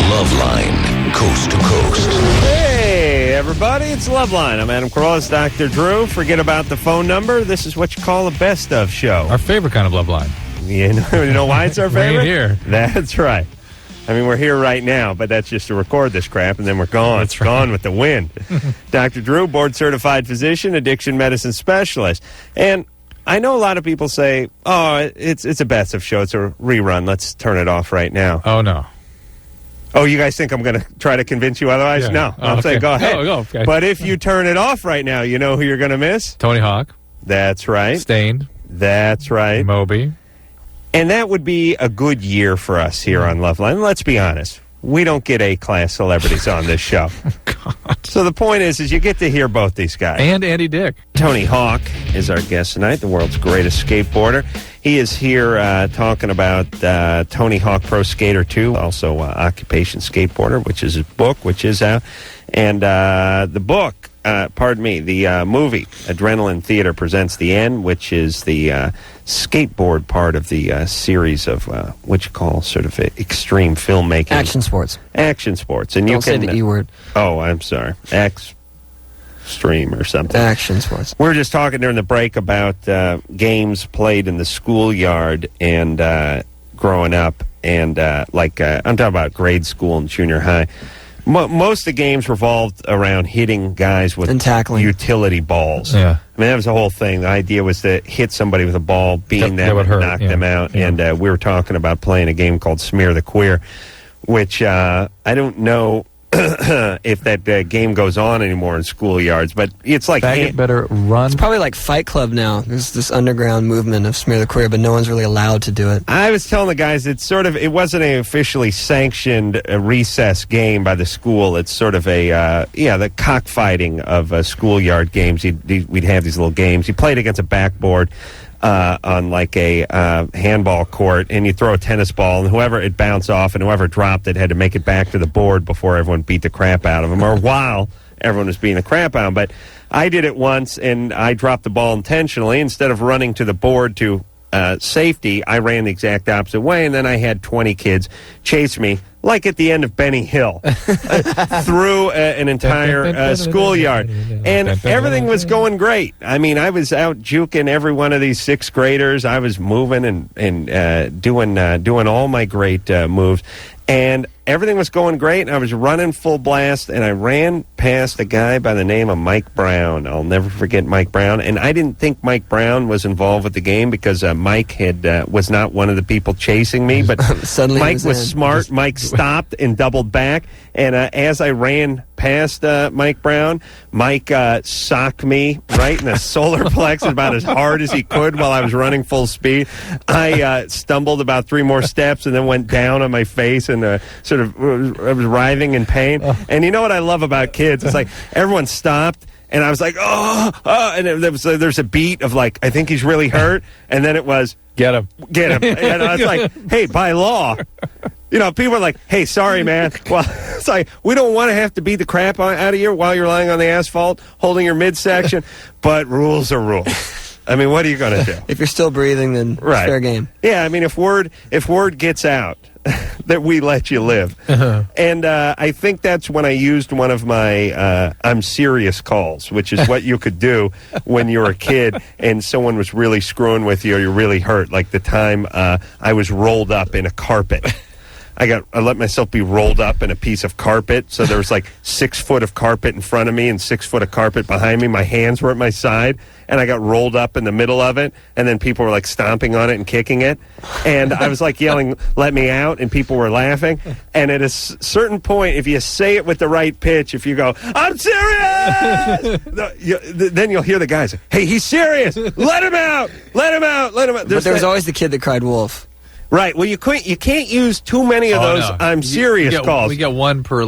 Loveline, coast to coast. Hey, everybody, it's Loveline. I'm Adam Carolla. It's Dr. Drew. Forget about the phone number. This is what you call a best of show. Our favorite kind of Loveline. You know why it's our favorite? Right here. That's right. I mean, we're here right now, but that's just to record this crap, and then we're gone. That's right. Gone with the wind. Dr. Drew, board-certified physician, addiction medicine specialist. And I know a lot of people say, oh, it's a best of show. It's a rerun. Let's turn it off right now. Oh, no. Oh, you guys think I'm going to try to convince you otherwise? Yeah. No. Oh, I'm saying go ahead. Go, okay. But if you turn it off right now, you know who you're going to miss? Tony Hawk. That's right. Stained. That's right. Moby. And that would be a good year for us here on Loveline. Let's be honest. We don't get A-class celebrities on this show. God. So the point is you get to hear both these guys. And Andy Dick. Tony Hawk is our guest tonight, the world's greatest skateboarder. He is here talking about Tony Hawk Pro Skater 2, also Occupation Skateboarder, which is his book, which is out. And the book, the movie, Adrenaline Theater Presents the End, which is the skateboard part of the series of what you call sort of extreme filmmaking. Action sports. Action sports. And Don't you can say the E word. Oh, I'm sorry. Extreme or something. Action sports. We were just talking during the break about games played in the schoolyard and growing up, and I'm talking about grade school and junior high. Most of the games revolved around hitting guys with and tackling utility balls. Yeah. I mean, that was the whole thing. The idea was to hit somebody with a ball, beam them, and knock them out. Yeah. And we were talking about playing a game called Smear the Queer, which I don't know if that game goes on anymore in schoolyards, but it's like Better run. It's probably like Fight Club now. There's this underground movement of Smear the Queer, but no one's really allowed to do it. I was telling the guys it wasn't an officially sanctioned recess game by the school. It's sort of the cockfighting of schoolyard games. We'd have these little games. You played against a backboard on like a handball court, and you throw a tennis ball, and whoever it bounced off and whoever dropped it had to make it back to the board before everyone beat the crap out of them, or while everyone was beating the crap out of them. But I did it once, and I dropped the ball intentionally. Instead of running to the board to safety, I ran the exact opposite way, and then I had 20 kids chase me, like at the end of Benny Hill, through an entire schoolyard. And everything was going great. I mean, I was out juking every one of these sixth graders. I was moving and doing all my great moves. And everything was going great, and I was running full blast, and I ran past a guy by the name of Mike Brown. I'll never forget Mike Brown. And I didn't think Mike Brown was involved with the game because Mike was not one of the people chasing me, but Suddenly Mike was smart. Mike stopped and doubled back, and as I ran past Mike Brown, Mike socked me right in the solar plexus about as hard as he could while I was running full speed. I stumbled about 3 more steps and then went down on my face and I was writhing in pain. And you know what I love about kids? It's like everyone stopped. And I was like, and there's a beat of like, I think he's really hurt. And then it was, get him. And I was like, hey, by law, people are like, hey, sorry, man. Well, it's like, we don't want to have to beat the crap out of you while you're lying on the asphalt, holding your midsection. But rules are rules. I mean, what are you going to do? If you're still breathing, then it's fair game. Yeah, I mean, if word gets out that we let you live. Uh-huh. And I think that's when I used one of my I'm serious calls, which is what you could do when you were a kid and someone was really screwing with you or you're really hurt, like the time I was rolled up in a carpet. I let myself be rolled up in a piece of carpet, so there was like 6 foot of carpet in front of me and 6 foot of carpet behind me. My hands were at my side, and I got rolled up in the middle of it, and then people were like stomping on it and kicking it, and I was like yelling, "Let me out," and people were laughing. And at a certain point, if you say it with the right pitch, if you go, "I'm serious," then you'll hear the guys, "Hey, he's serious! Let him out! Let him out! Let him out!" But there was always the kid that cried wolf. Right. Well, you can't use too many of those. No. I'm serious calls. We get one per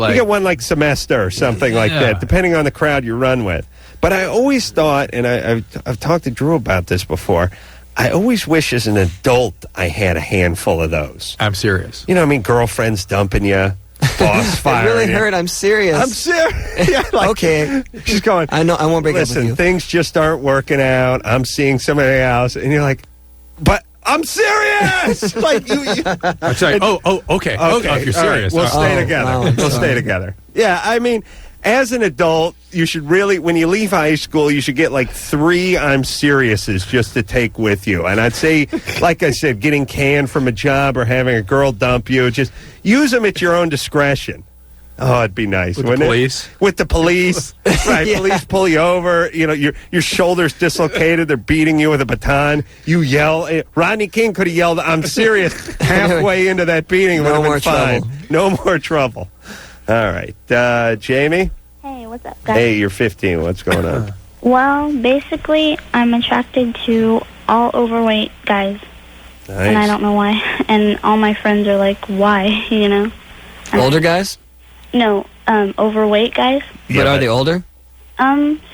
semester or something like that, depending on the crowd you run with. But I always thought, and I've talked to Drew about this before, I always wish as an adult I had a handful of those. I'm serious. Girlfriends dumping you, boss firing you. It really hurt. I'm serious. I'm serious. Yeah, okay. She's going, I know. I won't break up with you. Listen, things just aren't working out. I'm seeing somebody else. And you're like, but I'm serious. Like you I'm sorry. Okay. If you're serious. We'll All stay right. together. wow, We'll sorry. stay together. Yeah, I mean, as an adult, you should really, when you leave high school, you should get like 3 I'm seriouses just to take with you. And I'd say, like I said, getting canned from a job or having a girl dump you, just use them at your own discretion. Oh, it'd be nice, With the wouldn't police? it? With the police. Right, Yeah. police pull you over. You know, your shoulder's dislocated. They're beating you with a baton. You yell. Rodney King could have yelled, I'm serious, halfway into that beating. It would No have been more fine. trouble. No more trouble. All right. Jamie? Hey, what's up, guys? Hey, you're 15. What's going on? Well, basically, I'm attracted to all overweight guys, and I Nice. don't know why. And all my friends are like, why, you know? Older guys? No, overweight guys. But are they older?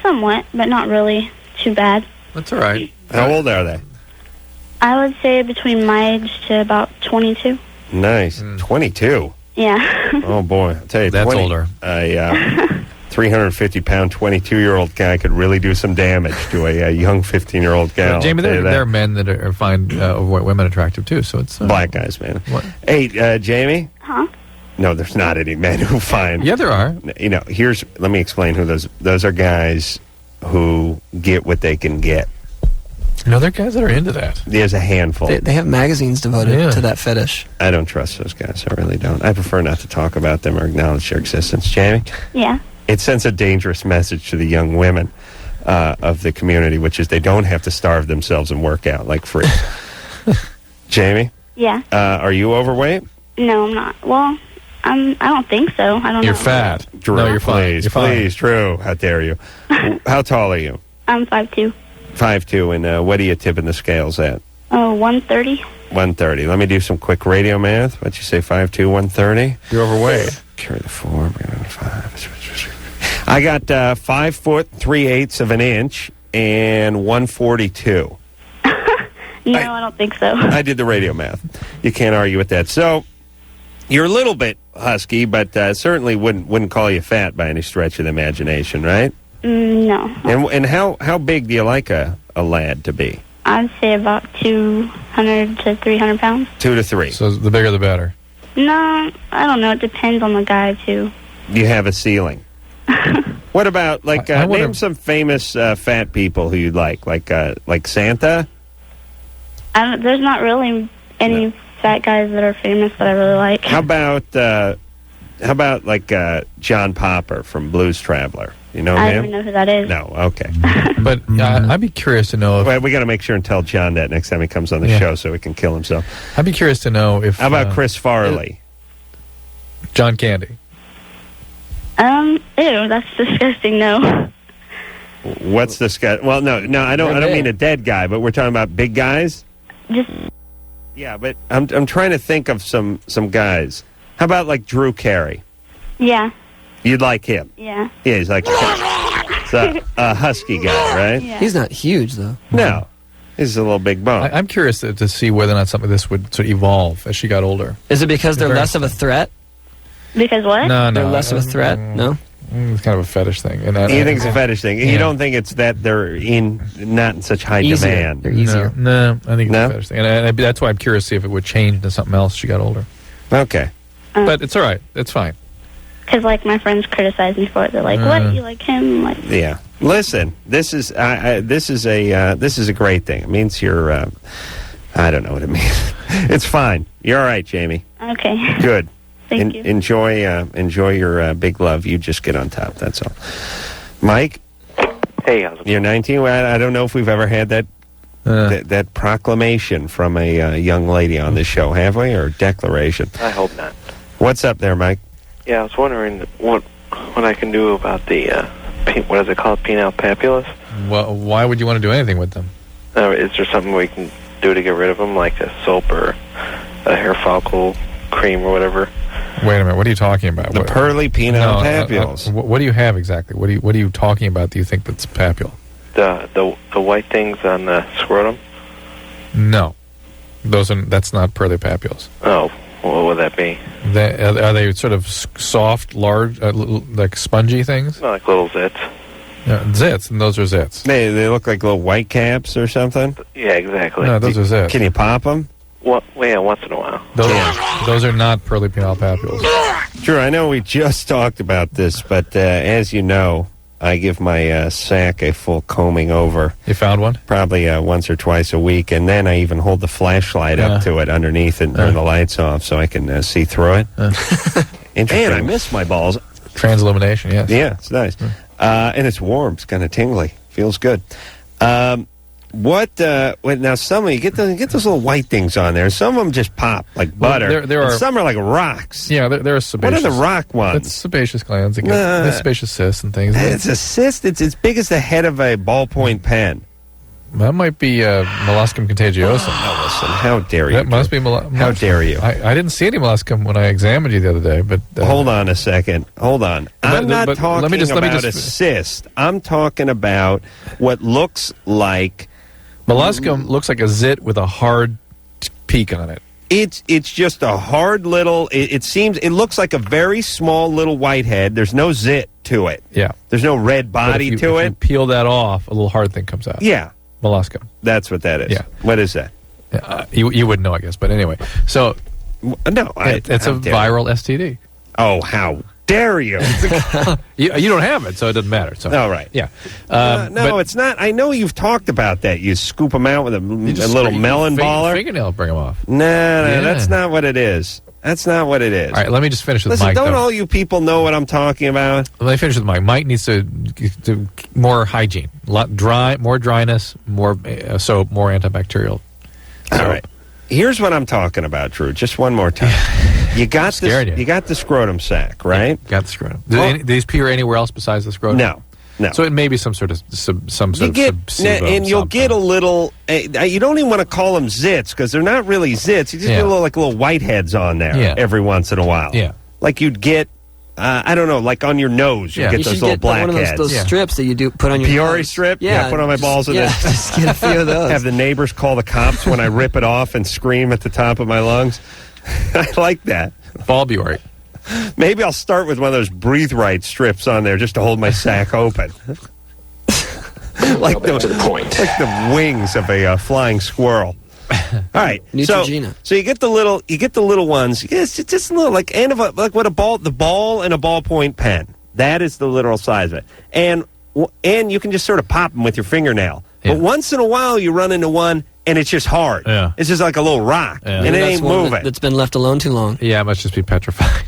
Somewhat, but not really too bad. That's all right. How old are they? I would say between my age to about 22. Nice. 22. Yeah. Oh, boy. I'll tell you, That's 20 older. A 350-pound, 22-year-old guy could really do some damage to a young 15-year-old gal. Jamie, I'll tell you that. there are men that find overweight women attractive too. So it's Black guys, man. What? Hey, Jamie? Huh? No, there's not any men who find. Yeah, there are. You know, let me explain who those are. Guys who get what they can get. No, there are guys that are into that. There's a handful. They have magazines devoted Yeah. to that fetish. I don't trust those guys. I really don't. I prefer not to talk about them or acknowledge their existence. Jamie? Yeah. It sends a dangerous message to the young women of the community, which is they don't have to starve themselves and work out like free. Jamie? Yeah. Are you overweight? No, I'm not. Well, I don't think so. I don't You're know. fat. Drew, No, you're fine. please, You're fine. please, Drew. How dare you? How tall are you? I'm 5'2". 5'2", and what are you tipping the scales at? Oh, 130. 130. Let me do some quick radio math. What'd you say, 5'2", 130? You're overweight. Carry the 4, bring it on 5. I got 5 foot 3/8 of an inch and 142. No, I don't think so. I did the radio math. You can't argue with that. So you're a little bit husky, but certainly wouldn't call you fat by any stretch of the imagination, right? No. And how big do you like a lad to be? I'd say about 200 to 300 pounds. 2 to 3. So the bigger the better. No, I don't know. It depends on the guy, too. You have a ceiling. What about I wonder- name some famous fat people who you'd like Santa? There's not really any fat guys that are famous that I really like. How about John Popper from Blues Traveler? You know I him? don't even know who that is. No, okay. But I'd be curious to know if Well, we got to make sure and tell John that next time he comes on the Yeah. show so he can kill himself. I'd be curious to know if How about Chris Farley? John Candy. Ew, that's disgusting. No. What's this guy? Well, no, I don't They're mean big. a dead guy, but we're talking about big guys. Just Yeah, but I'm trying to think of some guys. How about like Drew Carey? yeah, You'd like him? yeah, Yeah, he's like he's a husky guy, right? yeah. He's not huge, though. No, he's a little big bone. I'm curious to see whether or not something like this would sort of evolve as she got older. Is it because they're Very less of a threat? Because what? No, They're less of a threat? No? It's kind of a fetish thing. And You think it's a fetish thing? Yeah. You don't think it's that they're not in such high Easier. demand? They're easier. No, I think it's No? a fetish thing. And that's why I'm curious to see if it would change into something else as she got older. Okay. But it's all right. It's fine. Because like my friends criticize me for it. They're like, "What? You like him?" Like, Yeah. Listen, this is a great thing. It means you're. I don't know what it means. It's fine. You're all right, Jamie. okay, Good. thank you. Enjoy your big love. You just get on top. That's all. Mike, Hey, how's it you're 19. Well, I don't know if we've ever had that proclamation from a young lady on this show, have we? Or declaration? I hope not. What's up there, Mike? Yeah, I was wondering what I can do about the, what is it called, penile papulas? Well, why would you want to do anything with them? Is there something we can do to get rid of them, like a soap or a hair follicle cream or whatever? Wait a minute. What are you talking about? The What- pearly penile No, papules. what do you have exactly? What are you talking about? Do you think that's papule? The white things on the scrotum? No, that's not pearly papules. Oh, what would that be? Are they sort of soft, large, like spongy things? Like little zits. Yeah, zits, and those are zits. They look like little white caps or something. Yeah, exactly. No, those are zits. Can you pop them? Well, yeah, once in a while. Those are not pearly penile papules. Drew, I know we just talked about this, but as you know, I give my sack a full combing over. You found one? Probably once or twice a week, and then I even hold the flashlight up to it underneath and turn the lights off so I can see through it. Interesting. And I miss my balls. Transillumination, yes. Yeah, it's nice. And it's warm. It's kind of tingly. Feels good. Now some of you get those little white things on there. Some of them just pop like butter. There are some are like rocks. Yeah, there are sebaceous. What are the rock ones? It's sebaceous glands. There's sebaceous cysts and things. It's a cyst. It's as big as the head of a ballpoint pen. That might be molluscum contagiosum. Oh, listen, how dare you? That must be how dare you? I didn't see any molluscum when I examined you the other day, but... Hold on a second. Hold on. I'm not talking about a cyst. I'm talking about what looks like... Molluscum looks like a zit with a hard peak on it. It's just a hard little... It looks like a very small little whitehead. There's no zit to it. Yeah. There's no red body to it. If you peel that off, a little hard thing comes out. Yeah. Molluscum. That's what that is. Yeah. What is that? You wouldn't know, I guess. But anyway, so... No, it's a viral STD. Oh, how dare you? You don't have it, so it doesn't matter. So. Oh, right. Yeah. No, it's not. I know you've talked about that. You scoop them out with a little melon baller. Fingernail, bring them off. No, that's not what it is. That's not what it is. All right, let me just finish with Listen, Mike. Don't all you people know what I'm talking about? Let me finish with Mike. Mike needs to more hygiene, more dryness, more soap, more antibacterial. All right. Here's what I'm talking about, Drew. Just one more time. You got this. You got the scrotum sac, right? Yeah, got the scrotum. Do these appear anywhere else besides the scrotum? No. So it may be some sort of and you'll get a little. You don't even want to call them zits because they're not really zits. You just get little whiteheads on there every once in a while. Yeah, like you'd get. I don't know, like on your nose, you get those little black one of those strips that you do put on your Peoria nose. strip. Yeah, put on my balls with it. Just get a few of those. Have the neighbors call the cops when I rip it off and scream at the top of my lungs. I like that. Bulburi. Maybe I'll start with one of those breathe right strips on there just to hold my sack open. Like to the point. Like the wings of a flying squirrel. All right. Neutrogena. So you get the little ones. It's just a little like what the ball in a ballpoint pen. That is the literal size of it. And you can just sort of pop them with your fingernail. Yeah. But once in a while you run into one and it's just hard. Yeah. It's just like a little rock. Yeah. And it ain't moving. That's been left alone too long. Yeah, it must just be petrified.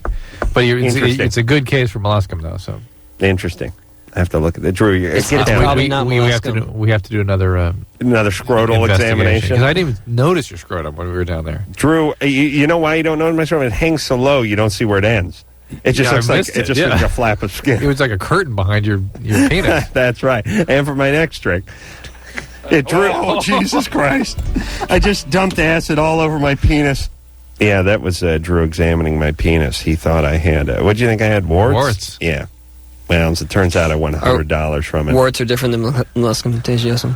But it's a good case for molluscum, though. So interesting. I have to look at the Drew. It's probably not molluscum. We have to do another scrotal examination. Because I didn't even notice your scrotum when we were down there. Drew, you know why you don't notice my scrotum? It hangs so low you don't see where it ends. It just looks like like a flap of skin. It was like a curtain behind your penis. That's right. And for my next trick. Drew, oh, Jesus Christ. I just dumped acid all over my penis. Yeah, that was Drew examining my penis. He thought I had, what do you think I had, warts? Warts. Yeah. Well, as it turns out, I won $100 from it. Warts are different than molluscum contagiosum.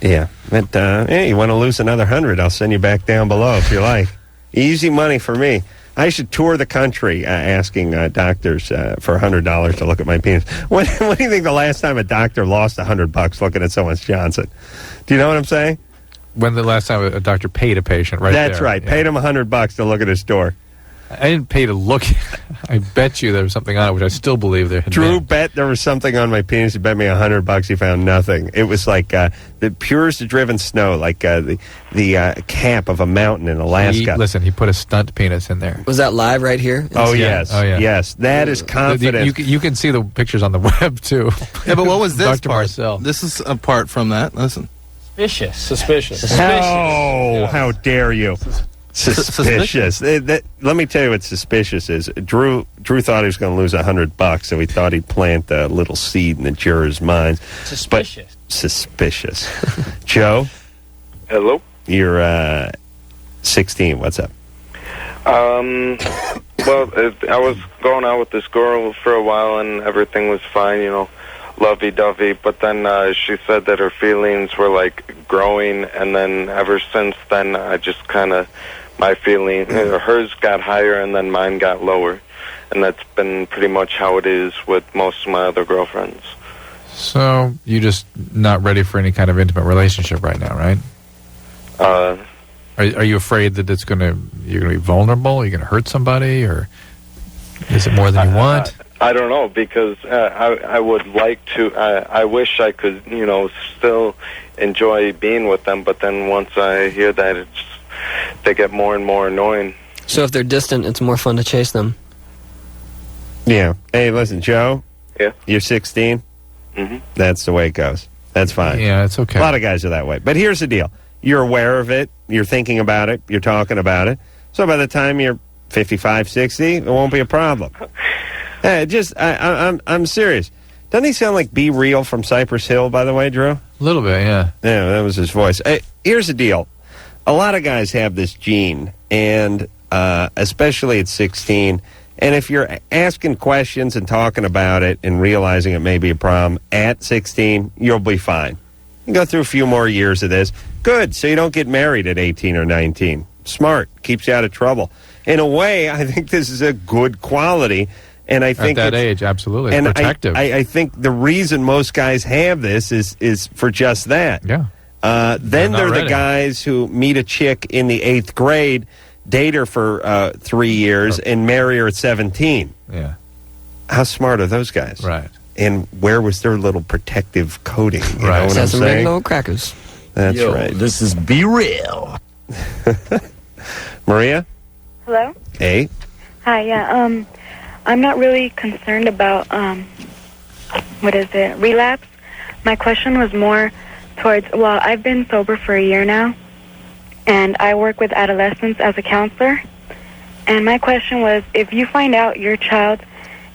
Yeah. But, hey, you want to lose another 100, I'll send you back down below if you like. Easy money for me. I should tour the country asking doctors for $100 to look at my penis. When do you think the last time a doctor lost $100 looking at someone's Johnson? Do you know what I'm saying? When the last time a doctor paid a patient, right? That's right. Yeah. Paid him $100 to look at his door. I didn't pay to look. I bet you there was something on it, which I still believe there had been. Drew bet there was something on my penis. He bet me $100. He found nothing. It was like the purest driven snow, like the cap of a mountain in Alaska. He put a stunt penis in there. Was that live right here? Oh, yes. Yes. That is confidence. You can see the pictures on the web, too. Yeah, but what was this Dr. part? Marcel. This is apart from that. Listen. Suspicious. Oh, how dare you. Suspicious. Let me tell you what suspicious is. Drew thought he was going to lose $100, so he thought he'd plant a little seed in the jurors' minds. Suspicious. Joe? Hello? You're 16. What's up? Well, I was going out with this girl for a while, and everything was fine, lovey-dovey, but then she said that her feelings were, growing, and then ever since then, I just kind of, my feeling, hers got higher, and then mine got lower, and that's been pretty much how it is with most of my other girlfriends. So you're just not ready for any kind of intimate relationship right now, right? Are you afraid that you're gonna be vulnerable? You're gonna hurt somebody, or is it more than you want? I don't know, because I would like to. I wish I could, still enjoy being with them. But then once I hear that, they get more and more annoying. So if they're distant, it's more fun to chase them. Yeah. Hey, listen, Joe. Yeah. You're 16. Mm-hmm. That's the way it goes. That's fine. Yeah, it's okay. A lot of guys are that way. But here's the deal. You're aware of it. You're thinking about it. You're talking about it. So by the time you're 55, 60, it won't be a problem. I'm serious. Doesn't he sound like Be Real from Cypress Hill, by the way, Drew? A little bit, yeah. Yeah, that was his voice. Hey, here's the deal. A lot of guys have this gene, and especially at 16. And if you're asking questions and talking about it and realizing it may be a problem at 16, you'll be fine. You go through a few more years of this. Good, so you don't get married at 18 or 19. Smart, keeps you out of trouble. In a way, I think this is a good quality. And I think at that age, absolutely, it's and protective. I think the reason most guys have this is for just that. Yeah. Then they're the guys who meet a chick in the 8th grade, date her for 3 years, and marry her at 17. Yeah. How smart are those guys? Right. And where was their little protective coating? You know what I'm Some saying? little crackers. That's right. This is Be Real. Maria? Hello? Hey. Hi, yeah. I'm not really concerned about, relapse. My question was more towards, I've been sober for a year now, and I work with adolescents as a counselor. And my question was, if you find out your child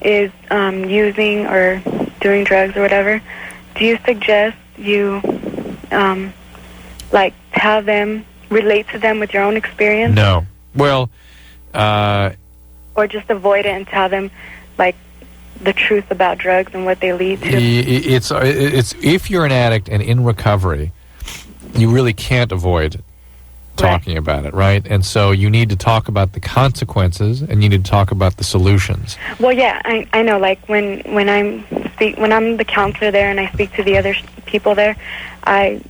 is using or doing drugs or whatever, do you suggest you, tell them, relate to them with your own experience? No. Well, or just avoid it and tell them, the truth about drugs and what they lead to? It's if you're an addict and in recovery, you really can't avoid talking about it, right? And so you need to talk about the consequences, and you need to talk about the solutions. Well, yeah, I know. When I'm the counselor there and I speak to the other people there, I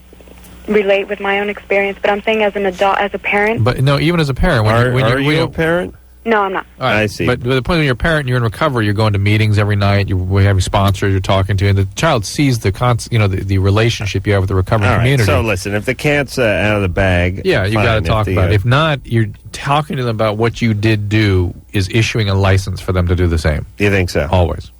relate with my own experience. But I'm saying as an adult, as a parent. But no, even as a parent, Are you a parent? No, I'm not. All right. I see. But the point when you're a parent, you're in recovery, you're going to meetings every night, you're having sponsors you're talking to, and the child sees the relationship you have with the recovery All right, community. so listen, if the cat's out of the bag, yeah, you got to talk about it. If not, you're talking to them about what you did do is issuing a license for them to do the same. You think so? Always.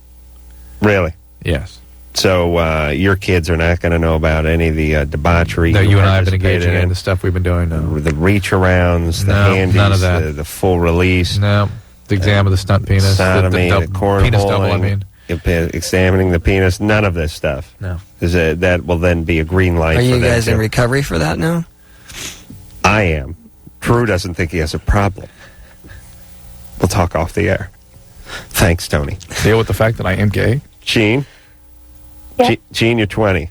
Really? Yes. So your kids are not going to know about any of the debauchery that you and I have been engaging in, the stuff we've been doing now. The reach-arounds, the handies, none of that. The full release. No. The exam of the stunt penis. Sodomy, the cornholing. Penis double, I mean. Examining the penis, none of this stuff. No. Because that will then be a green light Are for you them guys too. in recovery for that now? I am. Drew doesn't think he has a problem. We'll talk off the air. Thanks, Tony. Deal with the fact that I am gay. Gene? Yes. Gene, you're 20.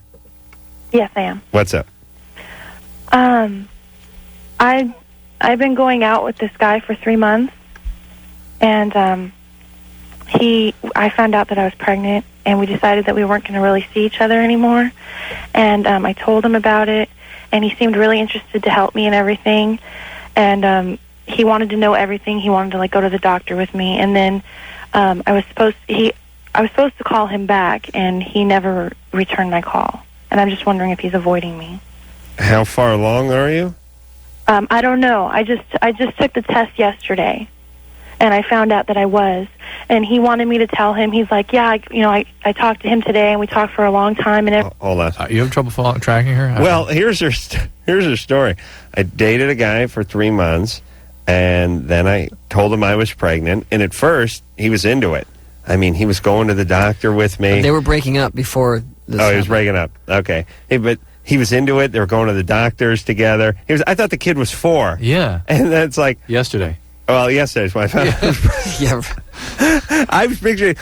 Yes, I am. What's up? I've been going out with this guy for 3 months, and I found out that I was pregnant, and we decided that we weren't going to really see each other anymore. And I told him about it, and he seemed really interested to help me and everything. And he wanted to know everything. He wanted to go to the doctor with me, and then I was supposed to call him back, and he never returned my call. And I'm just wondering if he's avoiding me. How far along are you? I don't know. I just took the test yesterday, and I found out that I was. And he wanted me to tell him. He's like, yeah, I talked to him today, and we talked for a long time. And Hold on. You have trouble tracking her? Well, here's her story. I dated a guy for 3 months, and then I told him I was pregnant. And at first, he was into it. I mean, he was going to the doctor with me. They were breaking up before this he was happened. breaking up. Okay. Hey, but he was into it. They were going to the doctors together. I thought the kid was 4. Yeah. And that's like... Yesterday. Well, yesterday's when I found out. Yeah. I was picturing,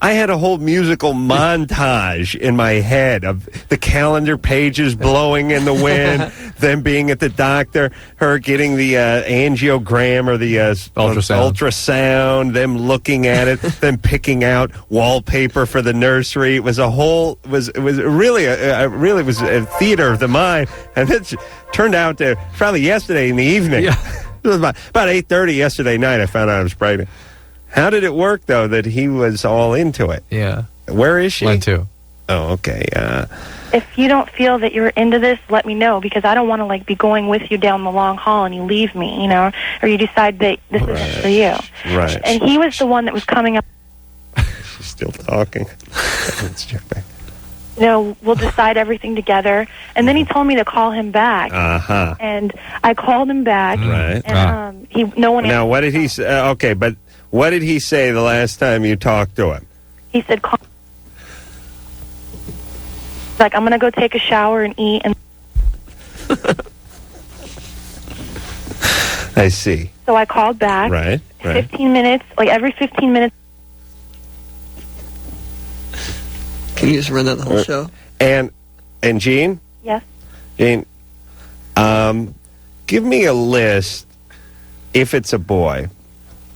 I had a whole musical montage in my head of the calendar pages blowing in the wind, them being at the doctor, her getting the angiogram or the ultrasound, them looking at it, them picking out wallpaper for the nursery. It was a whole, it was really a theater of the mind, and it turned out to probably yesterday in the evening. Yeah. It was about 8:30 yesterday night. I found out I was pregnant. How did it work though that he was all into it? Yeah. Where is she? Mine too. Oh, okay. If you don't feel that you're into this, let me know, because I don't want to like be going with you down the long haul and you leave me, or you decide that this isn't for you. Right. And he was the one that was coming up. She's still talking. Let's check back. We'll decide everything together. And then he told me to call him back. Uh-huh. And I called him back. Right. And no one. Now, what did he say? Okay, but what did he say the last time you talked to him? He said, call. Like, I'm going to go take a shower and eat. And I see. so I called back. Right. 15 minutes, like every 15 minutes. Can you just run that the whole show? And Gene? Yes. Gene, give me a list, if it's a boy,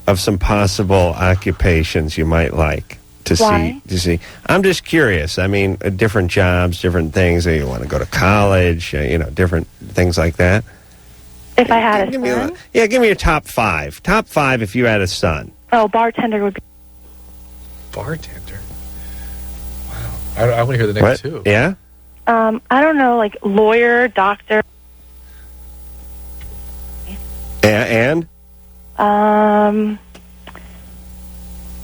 of some possible occupations you might like to see. I'm just curious. I mean, different jobs, different things. You want to go to college, different things like that. If I had a son? Give me your top 5. Top 5 if you had a son. Oh, bartender would be. Bartender? Wow. I want to hear the next two. Yeah? I don't know, like lawyer, doctor. And?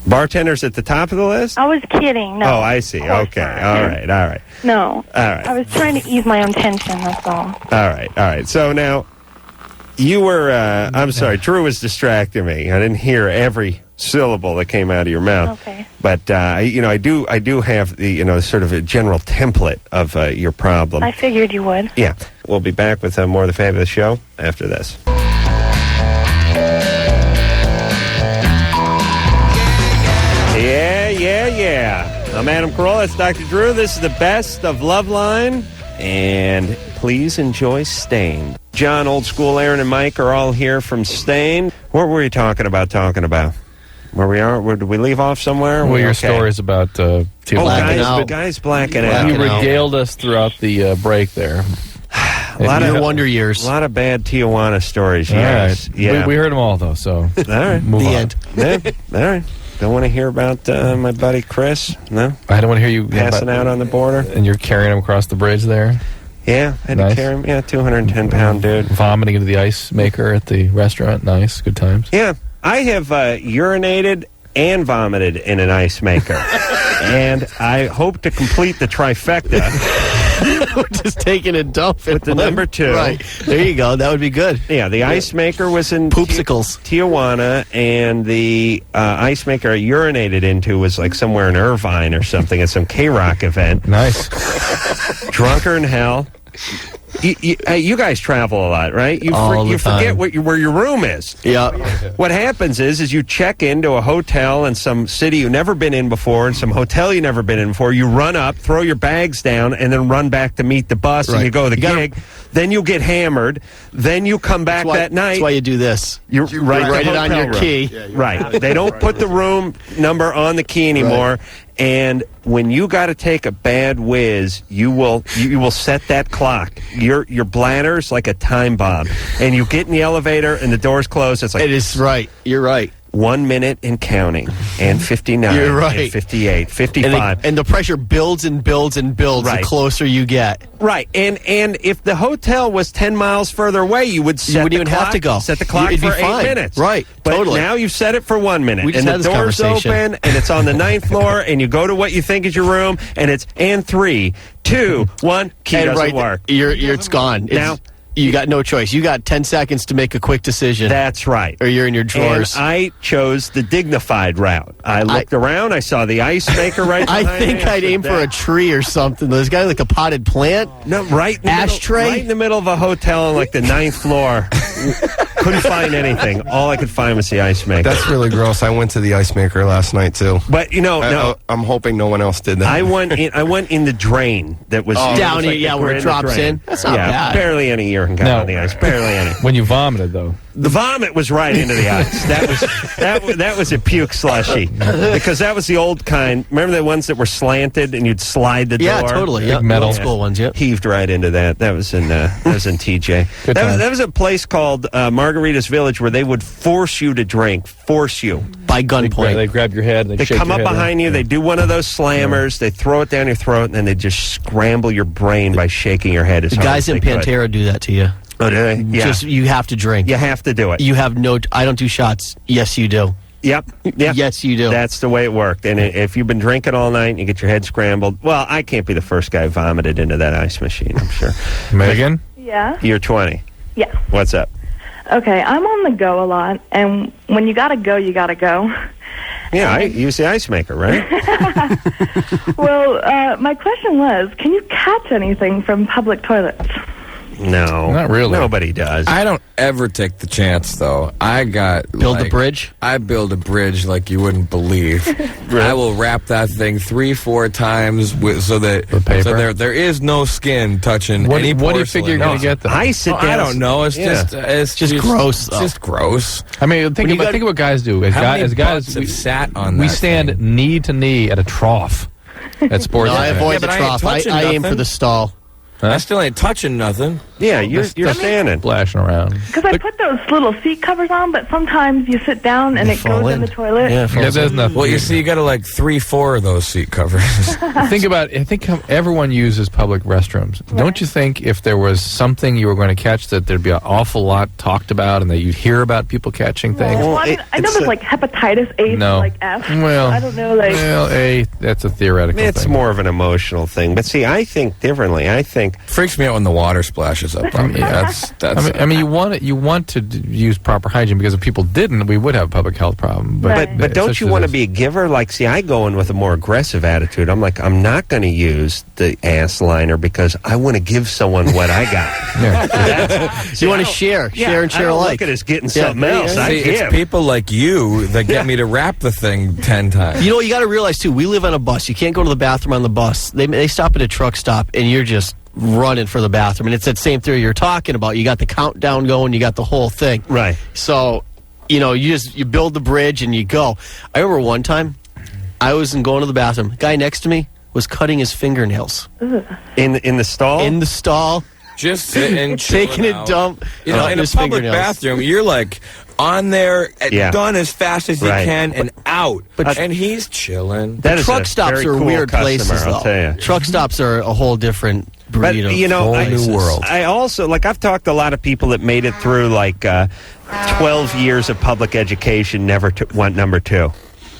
Bartender's at the top of the list? I was kidding. No. Oh, I see. Okay. All right. No. All right. I was trying to ease my own tension, that's all. All right. So now, you were, I'm sorry, Drew was distracting me. I didn't hear every syllable that came out of your mouth. Okay. But, I do have the, sort of a general template of your problem. I figured you would. Yeah. We'll be back with more of the Fabulous Show after this. Yeah. I'm Adam Carolla. It's Dr. Drew. This is the best of Loveline. And please enjoy Stained. John, Old School, Aaron, and Mike are all here from Stained. What were you talking about? Where we are? Did we leave off somewhere? Well, your story is about guys blacking out. You regaled us throughout the break there. A lot of wonder years. A lot of bad Tijuana stories. All yes. right. Yeah. We heard them all, though, so all right. Move on. End. Yeah. All right. Don't want to hear about my buddy Chris? No? I don't want to hear you passing out on the border? And you're carrying him across the bridge there? Yeah, I had to carry him. Yeah, 210-pound dude. Vomiting into the ice maker at the restaurant. Nice. Good times. Yeah. I have urinated and vomited in an ice maker. And I hope to complete the trifecta. Just taking a dump with the number 2. Right. There you go. That would be good. Yeah, the ice maker was in Poopsicles. Tijuana, and the ice maker I urinated into was like somewhere in Irvine or something at some K-Rock event. Nice. Drunker in hell. You guys travel a lot, right? You forget where your room is. Yeah. What happens is you check into a hotel in some city you've never been in before, and some hotel you've never been in before. You run up, throw your bags down, and then run back to meet the bus, and you go to the gig. Then you get hammered. Then you come back that night. That's why you do this. You write it on your room. key. Right. They don't put the room number on the key anymore. Right. And when you got to take a bad whiz, you will set that clock. Your bladder's like a time bomb, and you get in the elevator and the doors close. It's like it is right. You're right. 1 minute and counting, and 59, You're right. and 58, 55. And the pressure builds and builds and builds the closer you get. Right. And if the hotel was 10 miles further away, you wouldn't even have to go. Set the clock for 8 minutes. Right. But totally. now you've set it for 1 minute. We just and the door's open, and it's on the 9th floor, and you go to what you think is your room, and it's 3, 2, 1, key and doesn't work. It's gone. Now, you got no choice. You got 10 seconds to make a quick decision. That's right. Or you're in your drawers. And I chose the dignified route. I looked around. I saw the ice maker right behind I think me. I'd aim for a tree or something. There's got like a potted plant. No, right in the ashtray. Right in the middle of a hotel on like the 9th floor. Couldn't find anything. All I could find was the ice maker. That's really gross. I went to the ice maker last night too. But no. I'm hoping no one else did that. I went in the drain that was down like here, where it drops in. That's not bad. Barely any urine got on the ice. Barely any. When you vomited, though. The vomit was right into the ice. That was a puke slushy, because that was the old kind. Remember the ones that were slanted and you'd slide the door? Yeah, totally. Big metal. Old school ones. Yep. Heaved right into that. That was in TJ. That was a place called Margarita's Village where they would force you to drink. Force you by gunpoint. They grab your head. And they come up behind you. They do one of those slammers. They throw it down your throat, and then they just scramble your brain by shaking your head. The guys in Pantera do that to you. Oh, do they? Yeah. Just you have to drink. You have to do it. You have no. I don't do shots. Yes, you do. Yep. Yes, you do. That's the way it worked. And if you've been drinking all night and you get your head scrambled, well, I can't be the first guy vomited into that ice machine, I'm sure. Megan? Yeah? You're 20. Yeah. What's up? Okay, I'm on the go a lot, and when you gotta go, you gotta go. Yeah, I use the ice maker, right? Well, my question was, can you catch anything from public toilets? No. Not really. Nobody does. I don't ever take the chance, though. I got... Build a bridge? I build a bridge like you wouldn't believe. I will wrap that thing 3-4 times so that there is no skin touching any porcelain. What do you figure you're going to get, though? I sit down. I don't know. It's just gross. It's just gross. I mean, think about what guys do. As guys, have sat on that we stand thing? knee to knee at a trough at sports. No, I avoid the but I ain't trough. I touching aim nothing. for the stall. I still ain't touching nothing. Yeah, you're standing. Splashing around. Because I put those little seat covers on, but sometimes you sit down and it goes in the toilet. Yeah, there's nothing. Well, you see, you got to like 3-4 of those seat covers. I think everyone uses public restrooms. Right. Don't you think if there was something you were going to catch that there'd be an awful lot talked about and that you'd hear about people catching things? Well, I know there's like hepatitis A no. like F. Well, I don't know. Well, A, that's a theoretical thing. It's more of an emotional thing. But see, I think differently. I think... Freaks me out when the water splashes up on me. I mean, you want to use proper hygiene, because if people didn't, we would have a public health problem. But don't you want to be a giver? Like, see, I go in with a more aggressive attitude. I'm like, I'm not going to use the ass liner because I want to give someone what I got. So you want to share and share alike. Look at us getting something else. See, it's people like you that get me to wrap the thing 10 times. You know what you got to realize too? We live on a bus. You can't go to the bathroom on the bus. They stop at a truck stop, and you're just running for the bathroom. And it's that same theory you're talking about. You got the countdown going. You got the whole thing. Right. So, you build the bridge and you go. I remember one time I was going to the bathroom. The guy next to me was cutting his fingernails. In the stall? In the stall. Just sitting and taking a dump. In a public bathroom, you're like on there, done as fast as you can, and out. And he's chilling. Truck stops are weird places, though. I'll tell you. Truck stops are a whole different breed of whole new world. I also, I've talked to a lot of people that made it through, 12 years of public education, never went number 2.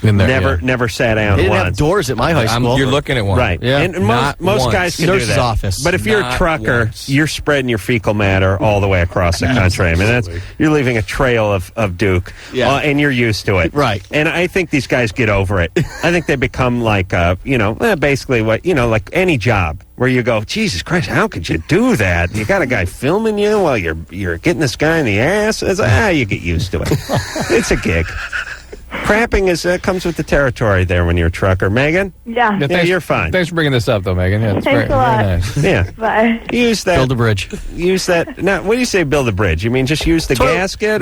Never sat down They didn't once. have doors at my high school. You're looking at one. Right. Yeah. And most guys can do Nurse's that. office. But if you're a trucker, you're spreading your fecal matter all the way across the country. I mean, you're leaving a trail of Duke, and you're used to it. Right. And I think these guys get over it. I think they become basically like any job where you go, Jesus Christ, how could you do that? You got a guy filming you while you're getting this guy in the ass. It's you get used to it. It's a gig. Crapping comes with the territory there when you're a trucker. Megan? Yeah. You're fine. Thanks for bringing this up, though, Megan. Yeah, it's Thanks a lot. very nice. Yeah. Bye. Use that. Build a bridge. Use that. Now, what do you say, build a bridge? You mean just use the gasket?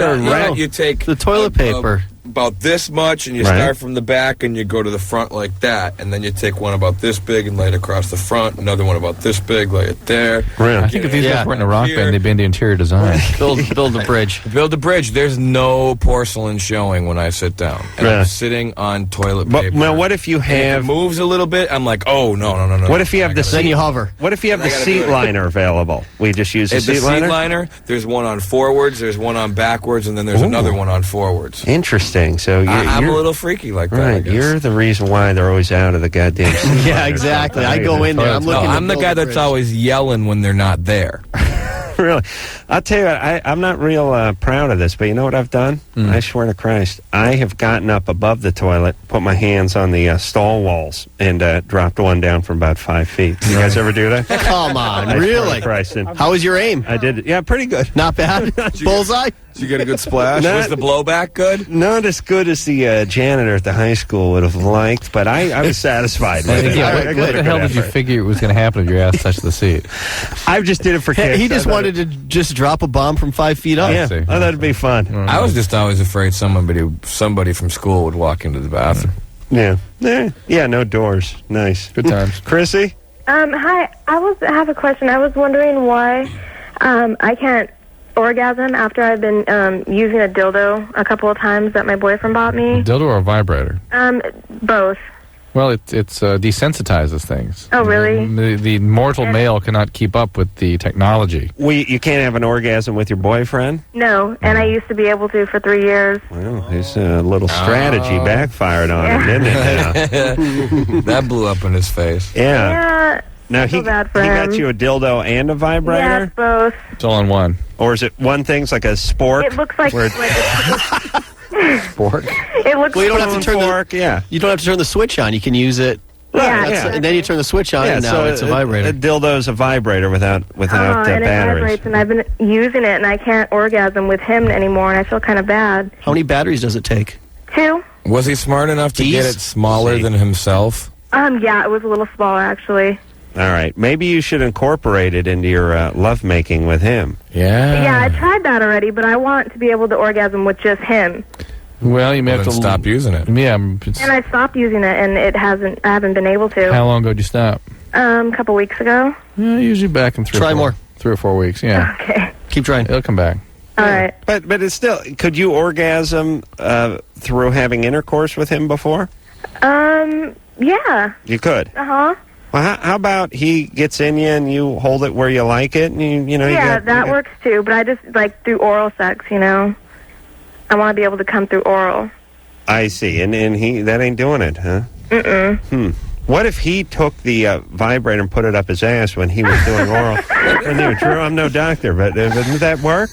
You take the toilet paper. About this much, and you start from the back, and you go to the front like that, and then you take one about this big and lay it across the front, another one about this big, lay it there. Really? I think if these guys weren't in a rock band, they'd be into interior design. Build the bridge. Build a bridge. There's no porcelain showing when I sit down. And I'm sitting on toilet paper. Now, what if you have... If it moves a little bit, I'm like, oh, no. What if you have the seat... Then you hover. What if you have the seat liner available? We just use the seat liner? The seat liner, there's one on forwards, there's one on backwards, and then there's another one on forwards. Interesting. So I'm a little freaky like that. Right, I guess. You're the reason why they're always out of the goddamn seat. Yeah, exactly. I go in there. I'm the guy that's always yelling when they're not there. Really, I'll tell you what, I'm not real proud of this, but you know what I've done? I swear to Christ, I have gotten up above the toilet, put my hands on the stall walls, and dropped one down from about 5 feet. You guys ever do that? Come on, I swear really? to Christ. How was your aim? I did it. Yeah, pretty good. Not bad. Bullseye? Did you get a good splash? Not- Was the blowback good? Not as good as the janitor at the high school would have liked, but I was satisfied with it. Yeah, I what gave the it a hell good did you effort. figure was going to happen if your ass touched the seat? I just did it for kids. He just I thought wanted to just drop a bomb from 5 feet up. Yeah, I thought it'd be fun. I was just always afraid somebody from school would walk into the bathroom. Yeah. Yeah, no doors. Nice. Good times. Chrissy? Hi. I have a question. I was wondering why I can't orgasm after I've been using a dildo a couple of times that my boyfriend bought me. Dildo or a vibrator? Both. Well, it desensitizes things. Oh, really? The mortal male cannot keep up with the technology. You can't have an orgasm with your boyfriend? No, and I used to be able to for 3 years. Well, his little strategy backfired on him, didn't it? That blew up in his face. Yeah. Now, he bad for got him. you a dildo and a vibrator? Yes, both. It's all in one. Or is it one thing's like a spork? It looks like... Spork? It looks Well, you don't have to turn You don't have to turn the switch on. You can use it. Yeah. And then you turn the switch on, and now it's a vibrator. A dildo's a vibrator without and it batteries. vibrates, and I've been using it, and I can't orgasm with him anymore, and I feel kind of bad. How many batteries does it take? 2. Was he smart enough to get it smaller than himself? Yeah, it was a little smaller, actually. All right. Maybe you should incorporate it into your lovemaking with him. Yeah, I tried that already, but I want to be able to orgasm with just him. Well, you may have to stop using it. Yeah. And I stopped using it, and I haven't been able to. How long ago did you stop? A couple weeks ago. Usually back in 3 or 4 weeks. Yeah. Okay. Keep trying. It'll come back. All right. But it's still. Could you orgasm through having intercourse with him before? Yeah. You could. Uh-huh. Well, how about he gets in you and you hold it where you like it, and you know. Yeah, that works too. But I just like through oral sex, you know. I want to be able to come through oral. I see, and he that ain't doing it, huh? Mm-mm. What if he took the vibrator and put it up his ass when he was doing oral? Drew, I'm no doctor, but doesn't that work?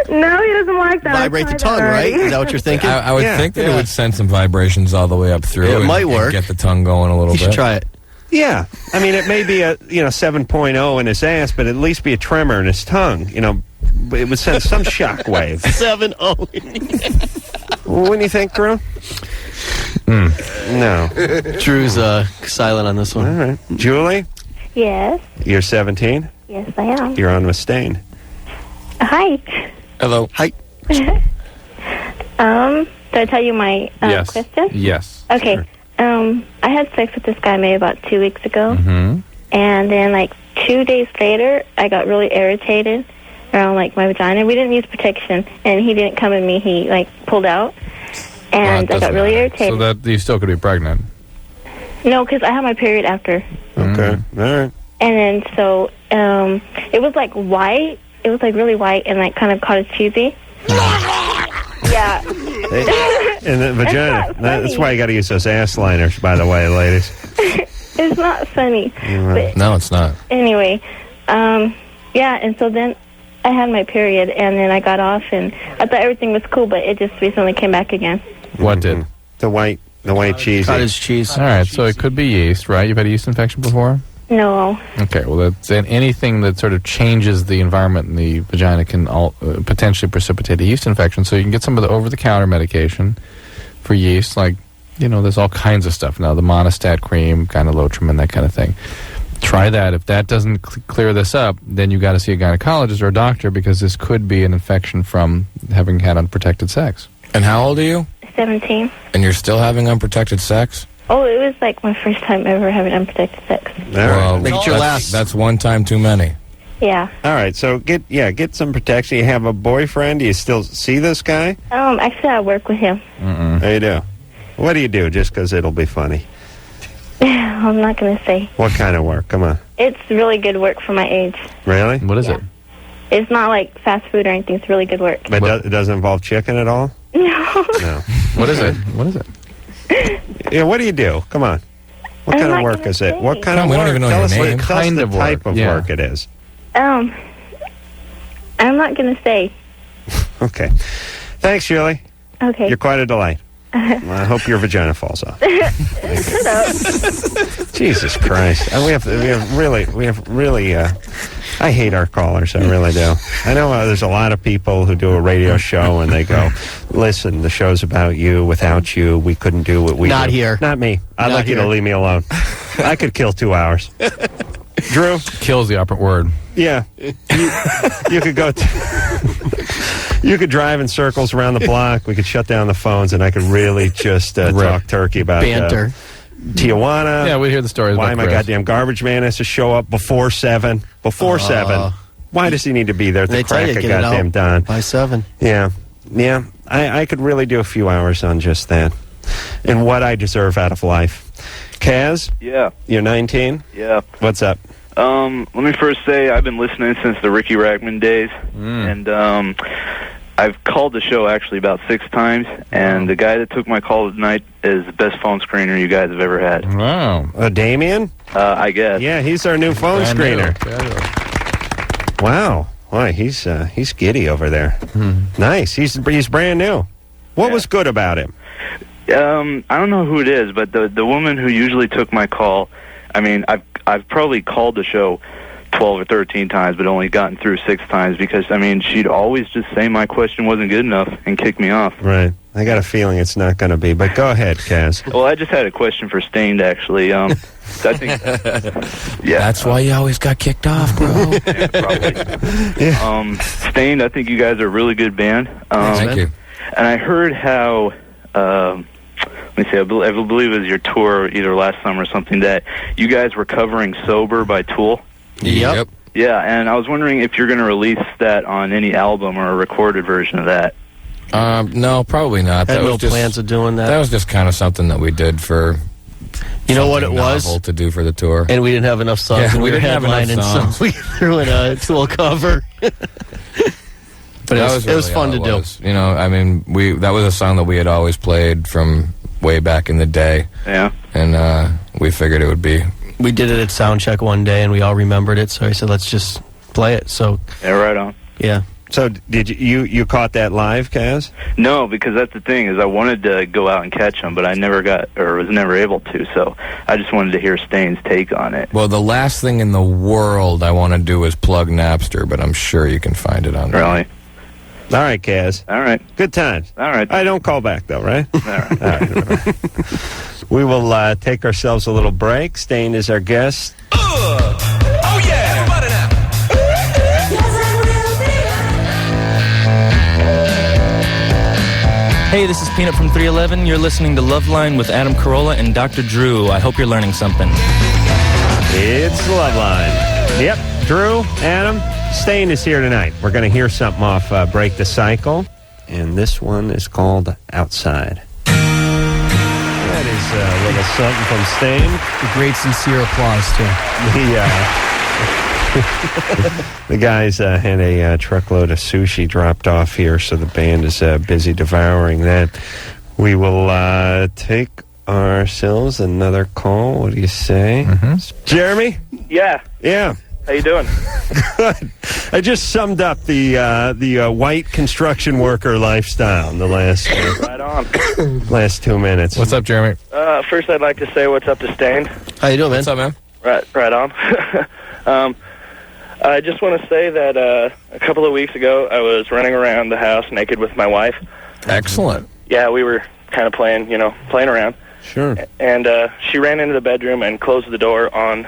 No, he doesn't like that. Vibrate the tongue, right? Is that what you're thinking? I would think that it would send some vibrations all the way up through. It might and work. Get the tongue going a little bit. You should try it. Yeah, I mean, it may be a 7.0 in his ass, but at least be a tremor in his tongue. You know, it would send some shock wave. 7.0. What do you think, Drew? No. Drew's silent on this one. All right, Julie. Yes. You're 17. Yes, I am. You're on with Stain. Hi. Hello. Hi. Did I tell you my Yes. question? Yes. Okay. Sure. I had sex with this guy maybe about 2 weeks ago. Mm-hmm. And then, 2 days later, I got really irritated around, my vagina. We didn't use protection, and he didn't come at me. He, pulled out. And I got really irritated. So that you still could be pregnant. No, because I had my period after. Okay. All right. And then, so, it was, white. It was, really white and, kind of cottage cheesy. Yeah. And the vagina. That's why you got to use those ass liners, by the way, ladies. It's not funny. But No, it's not. anyway, yeah, and so then I had my period, and then I got off, and I thought everything was cool, but it just recently came back again. What did? The white cheese. Cottage cheese. All right, so it could be yeast, right? You've had a yeast infection before? No. Okay, well, that's anything that sort of changes the environment in the vagina can potentially precipitate a yeast infection. So you can get some of the over-the-counter medication for yeast, there's all kinds of stuff now, the Monostat cream, gynolotrim, that kind of thing. Try that. If that doesn't clear this up, then you got to see a gynecologist or a doctor because this could be an infection from having had unprotected sex. And how old are you? 17. And you're still having unprotected sex? Oh, it was my first time ever having unprotected sex. Well, Make it your last. That's one time too many. Yeah. All right, so get some protection. You have a boyfriend. Do you still see this guy? Actually, I work with him. There you do. What do you do? Just because it'll be funny. I'm not going to say. What kind of work? Come on. It's really good work for my age. Really? What is it? It's not fast food or anything. It's really good work. But it doesn't involve chicken at all? No. No. What is it? What is it? Yeah, what do you do? Come on. What I'm kind of not work gonna is it? say. What kind No, of we work? don't even know Tell your us name. what Kind the of type work, of yeah. work it is. I'm not going to say. Okay. Thanks, Julie. Okay. You're quite a delight. Well, I hope your vagina falls off. Shut up. Jesus Christ. We have really, I hate our callers. I really do. I know there's a lot of people who do a radio show and they go, listen, the show's about you. Without you, we couldn't do what we do. Not here. Not me. I'd Not like you to here. leave me alone. I could kill 2 hours. Drew? Kills the upper word. Yeah. You could go... You could drive in circles around the block. We could shut down the phones, and I could really just talk turkey about Banter. Tijuana. Yeah, we'd hear the stories Why about my Chris. goddamn garbage man has to show up before 7. Before 7. Why does he need to be there at the They tell crack you, of get it goddamn out dawn? by 7. Yeah. Yeah. I could really do a few hours on just that. And what I deserve out of life. Kaz? Yeah. You're 19? Yeah. What's up? Let me first say I've been listening since the Ricky Rackman days, and I've called the show actually about 6 times, and the guy that took my call tonight is the best phone screener you guys have ever had. Wow. Damien? I guess. Yeah, he's our new phone Brand screener. Wow. Boy, he's giddy over there. Nice. He's brand new. What was good about him? I don't know who it is, but the woman who usually took my call, I mean, I've probably called the show 12 or 13 times, but only gotten through 6 times because, I mean, she'd always just say my question wasn't good enough and kick me off. Right. I got a feeling it's not going to be, but go ahead, Kaz. Well, I just had a question for Stained, actually. I think, yeah. That's why you always got kicked off, bro. Yeah, probably. Stained, I think you guys are a really good band. Thank you. And I heard how, let me see, I believe it was your tour either last summer or something, that you guys were covering Sober by Tool. Yep. Yeah, and I was wondering if you're going to release that on any album or a recorded version of that. No, probably not. Had That no was just, plans of doing that. That was just kind of something that we did for. You know what it was? Novel to do for the tour. And we didn't have enough songs. Yeah, and we were didn't have enough headlining, songs. so we threw in a Tool cover. But it was fun to do. You know, I mean, that was a song that we had always played from way back in the day. Yeah. And we figured it would be. We did it at Soundcheck one day, and we all remembered it, so I said, let's just play it. So Yeah, right on. yeah. So did you caught that live, Kaz? No, because that's the thing, is I wanted to go out and catch them, but I never got, or was never able to, so I just wanted to hear Stain's take on it. Well, the last thing in the world I want to do is plug Napster, but I'm sure you can find it on there. Really? All right, Kaz. All right. Good times. All right. I don't call back, though, right? All right. All right. We will take ourselves a little break. Stain is our guest. Oh yeah, everybody now. Hey, this is Peanut from 311. You're listening to Loveline with Adam Carolla and Dr. Drew. I hope you're learning something. It's Loveline. Yep, Drew, Adam, Stain is here tonight. We're going to hear something off Break the Cycle, and this one is called Outside. That is a little something from Stain. Great sincere applause, too. The guys had a truckload of sushi dropped off here, so the band is busy devouring that. We will take ourselves another call. What do you say? Jeremy? Yeah. Yeah. How you doing? Good. I just summed up the white construction worker lifestyle in the last Right on. last 2 minutes. What's up, Jeremy? First, I'd like to say what's up to Stain. How you doing, man? What's up, man? Right on. I just want to say that a couple of weeks ago, I was running around the house naked with my wife. Excellent. Yeah, we were kind of playing around. Sure. And she ran into the bedroom and closed the door on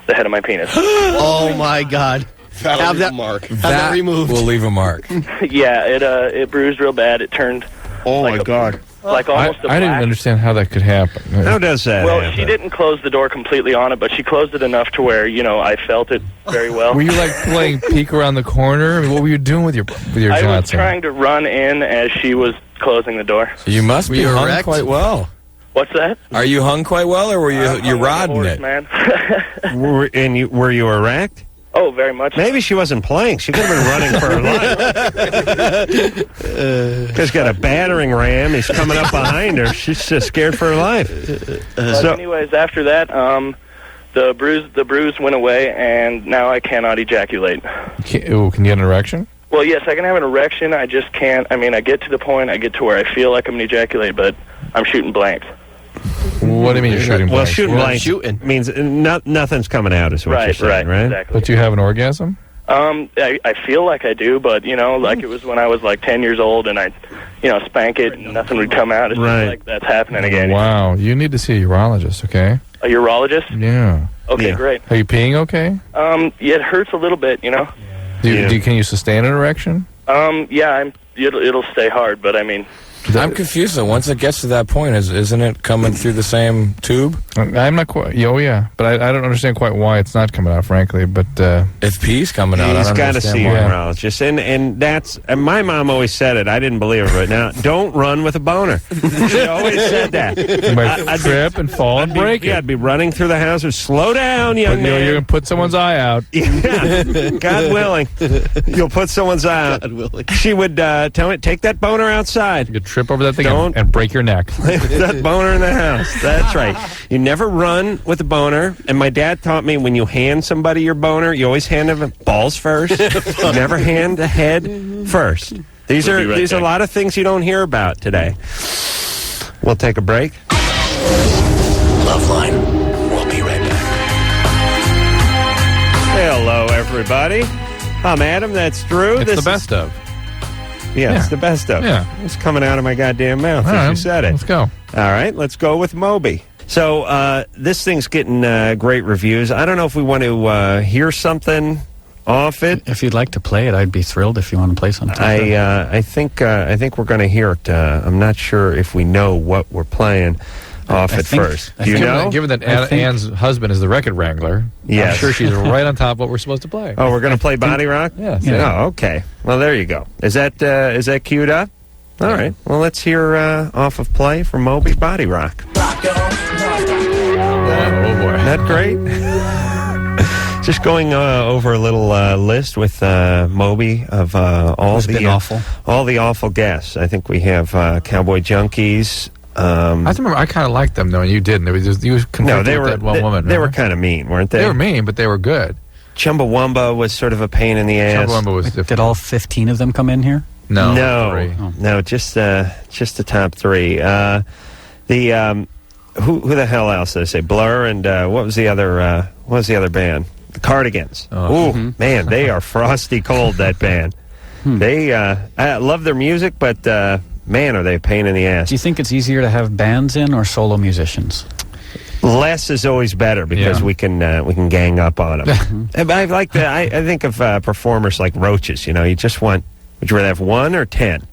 the head of my penis. Oh, my God. Have that mark. Have that removed. Will leave a mark. Yeah, it bruised real bad. It turned. Oh, my God. Like almost a I didn't black. understand how that could happen. How does that Well, happen? she didn't close the door completely on it, but she closed it enough to where, I felt it very well. Were you like playing peek around the corner? I mean, what were you doing with your I was Johnson? trying to run in as she was closing the door. You must be hung erect? quite well. What's that? Are you hung quite well, or were you rodding horse, it? Man. Were you erect? Oh, very much. Maybe she wasn't playing. She could have been running for her life. She's got a battering ram. He's coming up behind her. She's just scared for her life. But anyways, after that, the bruise went away, and now I cannot ejaculate. Can you get an erection? Well, yes, I can have an erection. I just can't. I mean, I get to the point, I get to where I feel like I'm going to ejaculate, but I'm shooting blanks. What do you mean you're shooting Well, blanks? shooting blanks means nothing's coming out, is what you're saying, right? Exactly. But you have an orgasm? I feel like I do, but, like it was when I was like 10 years old and I'd, spank it and nothing would come out. It's just like that's happening again. Wow. You need to see a urologist, okay? A urologist? Yeah. Okay, great. Are you peeing okay? Yeah, it hurts a little bit, Can you sustain an erection? Yeah, it'll stay hard, but I mean... I'm confused, though. Once it gets to that point, isn't it coming through the same tube? I'm not quite... Oh, yeah. But I don't understand quite why it's not coming out, frankly. But if pee's coming out, he's I don't got to understand see a why. urologist. And that's... And my mom always said it. I didn't believe her. But now, don't run with a boner. She always said that. You might trip and fall and break it. Yeah, I'd be running through the house. Slow down, young man. You're going to put someone's eye out. Yeah, God willing. You'll put someone's eye out. God willing. She would tell me, take that boner outside. You could trip over that thing and break your neck. That boner in the house. That's right. You never run with a boner. And my dad taught me when you hand somebody your boner, you always hand them balls first. You never hand the head first. These are a lot of things you don't hear about today. We'll take a break. Loveline. We'll be right back. Hello, everybody. I'm Adam. That's Drew. It's the best of. Yeah, it's the best of. Yeah. It's coming out of my goddamn mouth as you said it. Let's go. All right, let's go with Moby. So this thing's getting great reviews. I don't know if we want to hear something off it. If you'd like to play it, I'd be thrilled if you want to play something. I think we're going to hear it. I'm not sure if we know what we're playing off it first. Do you know? Given that Ann's husband is the record wrangler, yes. I'm sure she's right on top of what we're supposed to play. Oh, we're going to play Body Rock? Yeah. Oh, okay. Well, there you go. Is that queued up? All right. Well, let's hear off of play from Moby, Body Rock. Oh, boy. Isn't that great? Just going over a little list with Moby of all the awful guests. I think we have Cowboy Junkies. I remember I kind of liked them though, and you didn't. It was just, you was conflicted with that one woman. They were kind of mean, weren't they? They were mean, but they were good. Chumbawamba was sort of a pain in the ass. Chumbawamba was different. Did all 15 of them come in here? No, just the top three. Who the hell else did I say? Blur and what was the other band? The Cardigans. Man, they are frosty cold. That band. I love their music, but man, are they a pain in the ass. Do you think it's easier to have bands in or solo musicians? Less is always better because we can gang up on them. I like I think of performers like roaches. You just want. Would you rather have 1 or 10?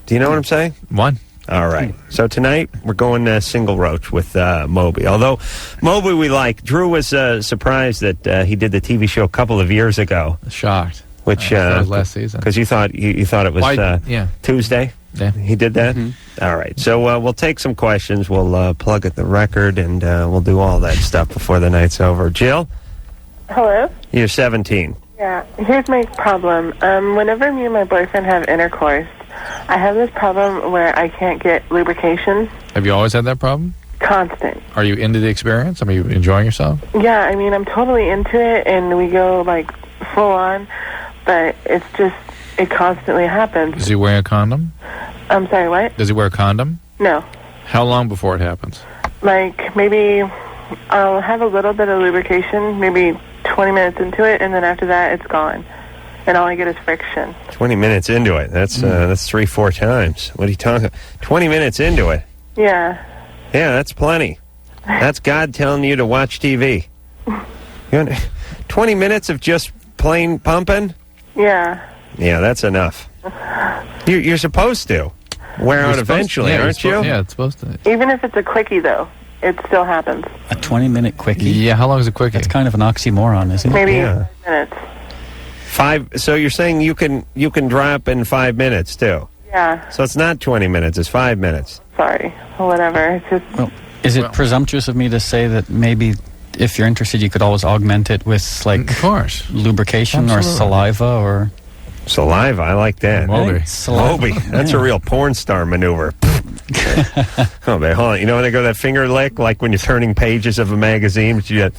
Do you know what I'm saying? 1. All right. So tonight we're going single roach with Moby. Although Moby we like. Drew was surprised that he did the TV show a couple of years ago. Shocked. Which was last season. Because you thought it was Tuesday. Yeah. He did that. All right. So we'll take some questions. We'll plug at the record and we'll do all that stuff before the night's over. Jill. Hello. You're 17. Yeah, here's my problem. Whenever me and my boyfriend have intercourse, I have this problem where I can't get lubrication. Have you always had that problem? Constant. Are you into the experience? Are you enjoying yourself? Yeah, I mean, I'm totally into it, and we go, like, full on, but it's just, it constantly happens. Does he wear a condom? I'm sorry, what? Does he wear a condom? No. How long before it happens? Like, maybe I'll have a little bit of lubrication, maybe 20 minutes into it, and then after that, it's gone. And all I get is friction. 20 minutes into it. That's 3-4 times. What are you talking? 20 minutes into it. Yeah. Yeah, that's plenty. That's God telling you to watch TV. 20 minutes of just plain pumping? Yeah. Yeah, that's enough. You're supposed to wear out eventually, aren't you? Yeah, it's supposed to. Even if it's a quickie, though, it still happens. A 20-minute quickie? Yeah, how long is a quickie? That's kind of an oxymoron, isn't it? Maybe 5 minutes. 5. So you're saying you can drop in 5 minutes too? Yeah. So it's not 20 minutes. It's 5 minutes. Sorry. Whatever. It's just. Well, is it presumptuous of me to say that maybe if you're interested, you could always augment it with, like, of course, lubrication or saliva or. Saliva, I like that. Moby. Moby. That's a real porn star maneuver. Oh, man, hold on. You know when they go that finger lick, like when you're turning pages of a magazine? But you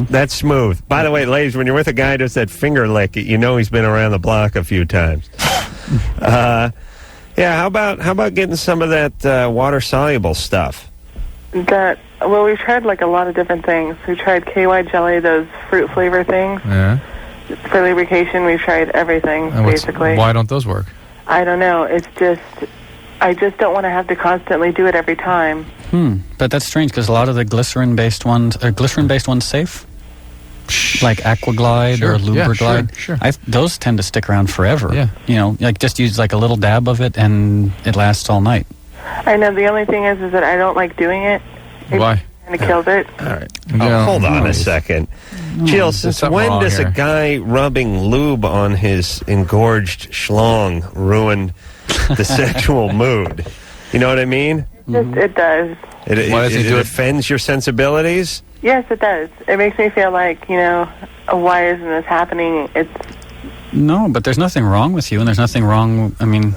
that's smooth. By the way, ladies, when you're with a guy who does that finger lick, you know he's been around the block a few times. Yeah, how about getting some of that water-soluble stuff? Well, we've tried like a lot of different things. We tried KY jelly, those fruit flavor things. Yeah. For lubrication, we've tried everything, basically. Why don't those work? I don't know. It's just, I just don't want to have to constantly do it every time. But that's strange because a lot of the glycerin-based ones, are glycerin-based ones safe? Like Aquaglide or Lubriglide? Sure. Those tend to stick around forever. Yeah. You know, like just use like a little dab of it and it lasts all night. I know. The only thing is that I don't like doing it. Why? And it kills it. All right. Hold on a second. Jill, since when does a guy rubbing lube on his engorged schlong ruin the sexual mood? You know what I mean? It does. It offends your sensibilities? Yes, it does. It makes me feel like, why isn't this happening? No, but there's nothing wrong with you, and there's nothing wrong. I mean,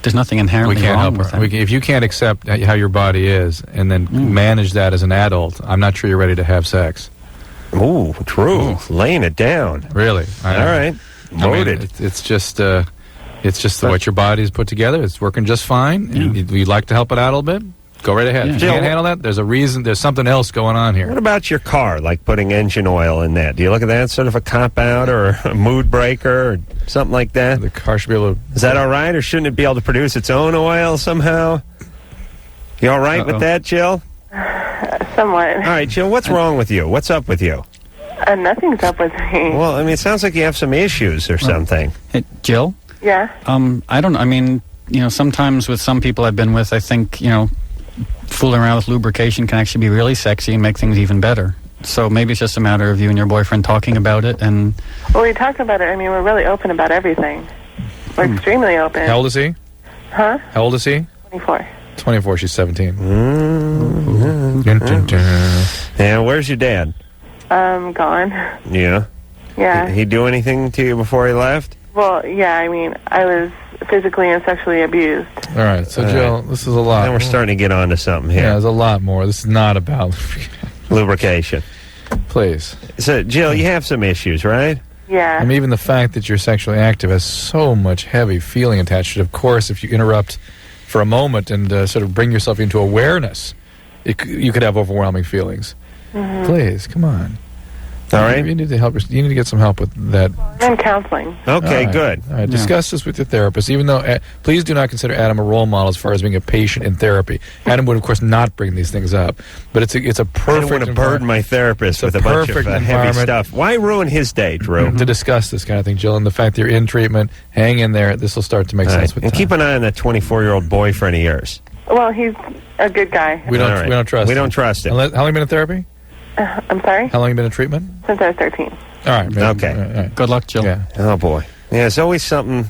there's nothing inherently wrong with that. If you can't accept how your body is and then manage that as an adult, I'm not sure you're ready to have sex. Ooh, true. Laying it down. Really? All right. Loaded. I mean, it's just what your body is put together. It's working just fine. Yeah. You'd like to help it out a little bit? Go right ahead. Yeah. If you can't handle that, there's a reason. There's something else going on here. What about your car, like putting engine oil in that? Do you look at that as sort of a cop-out or a mood breaker or something like that? The car should be able to... Is that all right, or shouldn't it be able to produce its own oil somehow? You all right with that, Jill? Somewhat. All right, Jill, what's wrong with you? What's up with you? Nothing's up with me. Well, I mean, it sounds like you have some issues or something. Hey, Jill? Yeah? I don't know. I mean, sometimes with some people I've been with, I think, fooling around with lubrication can actually be really sexy and make things even better. So maybe it's just a matter of you and your boyfriend talking about it and... Well, we talk about it. I mean, we're really open about everything. We're extremely open. How old is he? Huh? How old is he? 24. 24, she's 17. Yeah, where's your dad? Gone. Yeah? Yeah. He do anything to you before he left? Well, yeah, I mean, I was physically and sexually abused. All right, so Jill, this is a lot. Now we're starting to get onto something here. Yeah, there's a lot more. This is not about lubrication. Please. So, Jill, you have some issues, right? Yeah. I mean, even the fact that you're sexually active has so much heavy feeling attached to it. Of course, if you interrupt for a moment and sort of bring yourself into awareness, you could have overwhelming feelings. Mm-hmm. Please, come on. All right. You need to help. You need to get some help with that. I'm counseling. Okay, good. All right, discuss this with your therapist. Even though, please do not consider Adam a role model as far as being a patient in therapy. Adam would, of course, not bring these things up. But it's a perfect. I don't want to burden my therapist with a bunch of heavy stuff. Why ruin his day, Drew? To discuss this kind of thing, Jill, and the fact that you're in treatment, hang in there. This will start to make sense with time. And keep an eye on that 24-year-old boyfriend of yours. Well, he's a good guy. We don't trust. We don't trust him. How long have you been in therapy? I'm sorry? How long have you been in treatment? Since I was 13. All right. Man. Okay. All right. Good luck, Jill. Yeah. Oh, boy. Yeah, there's always something.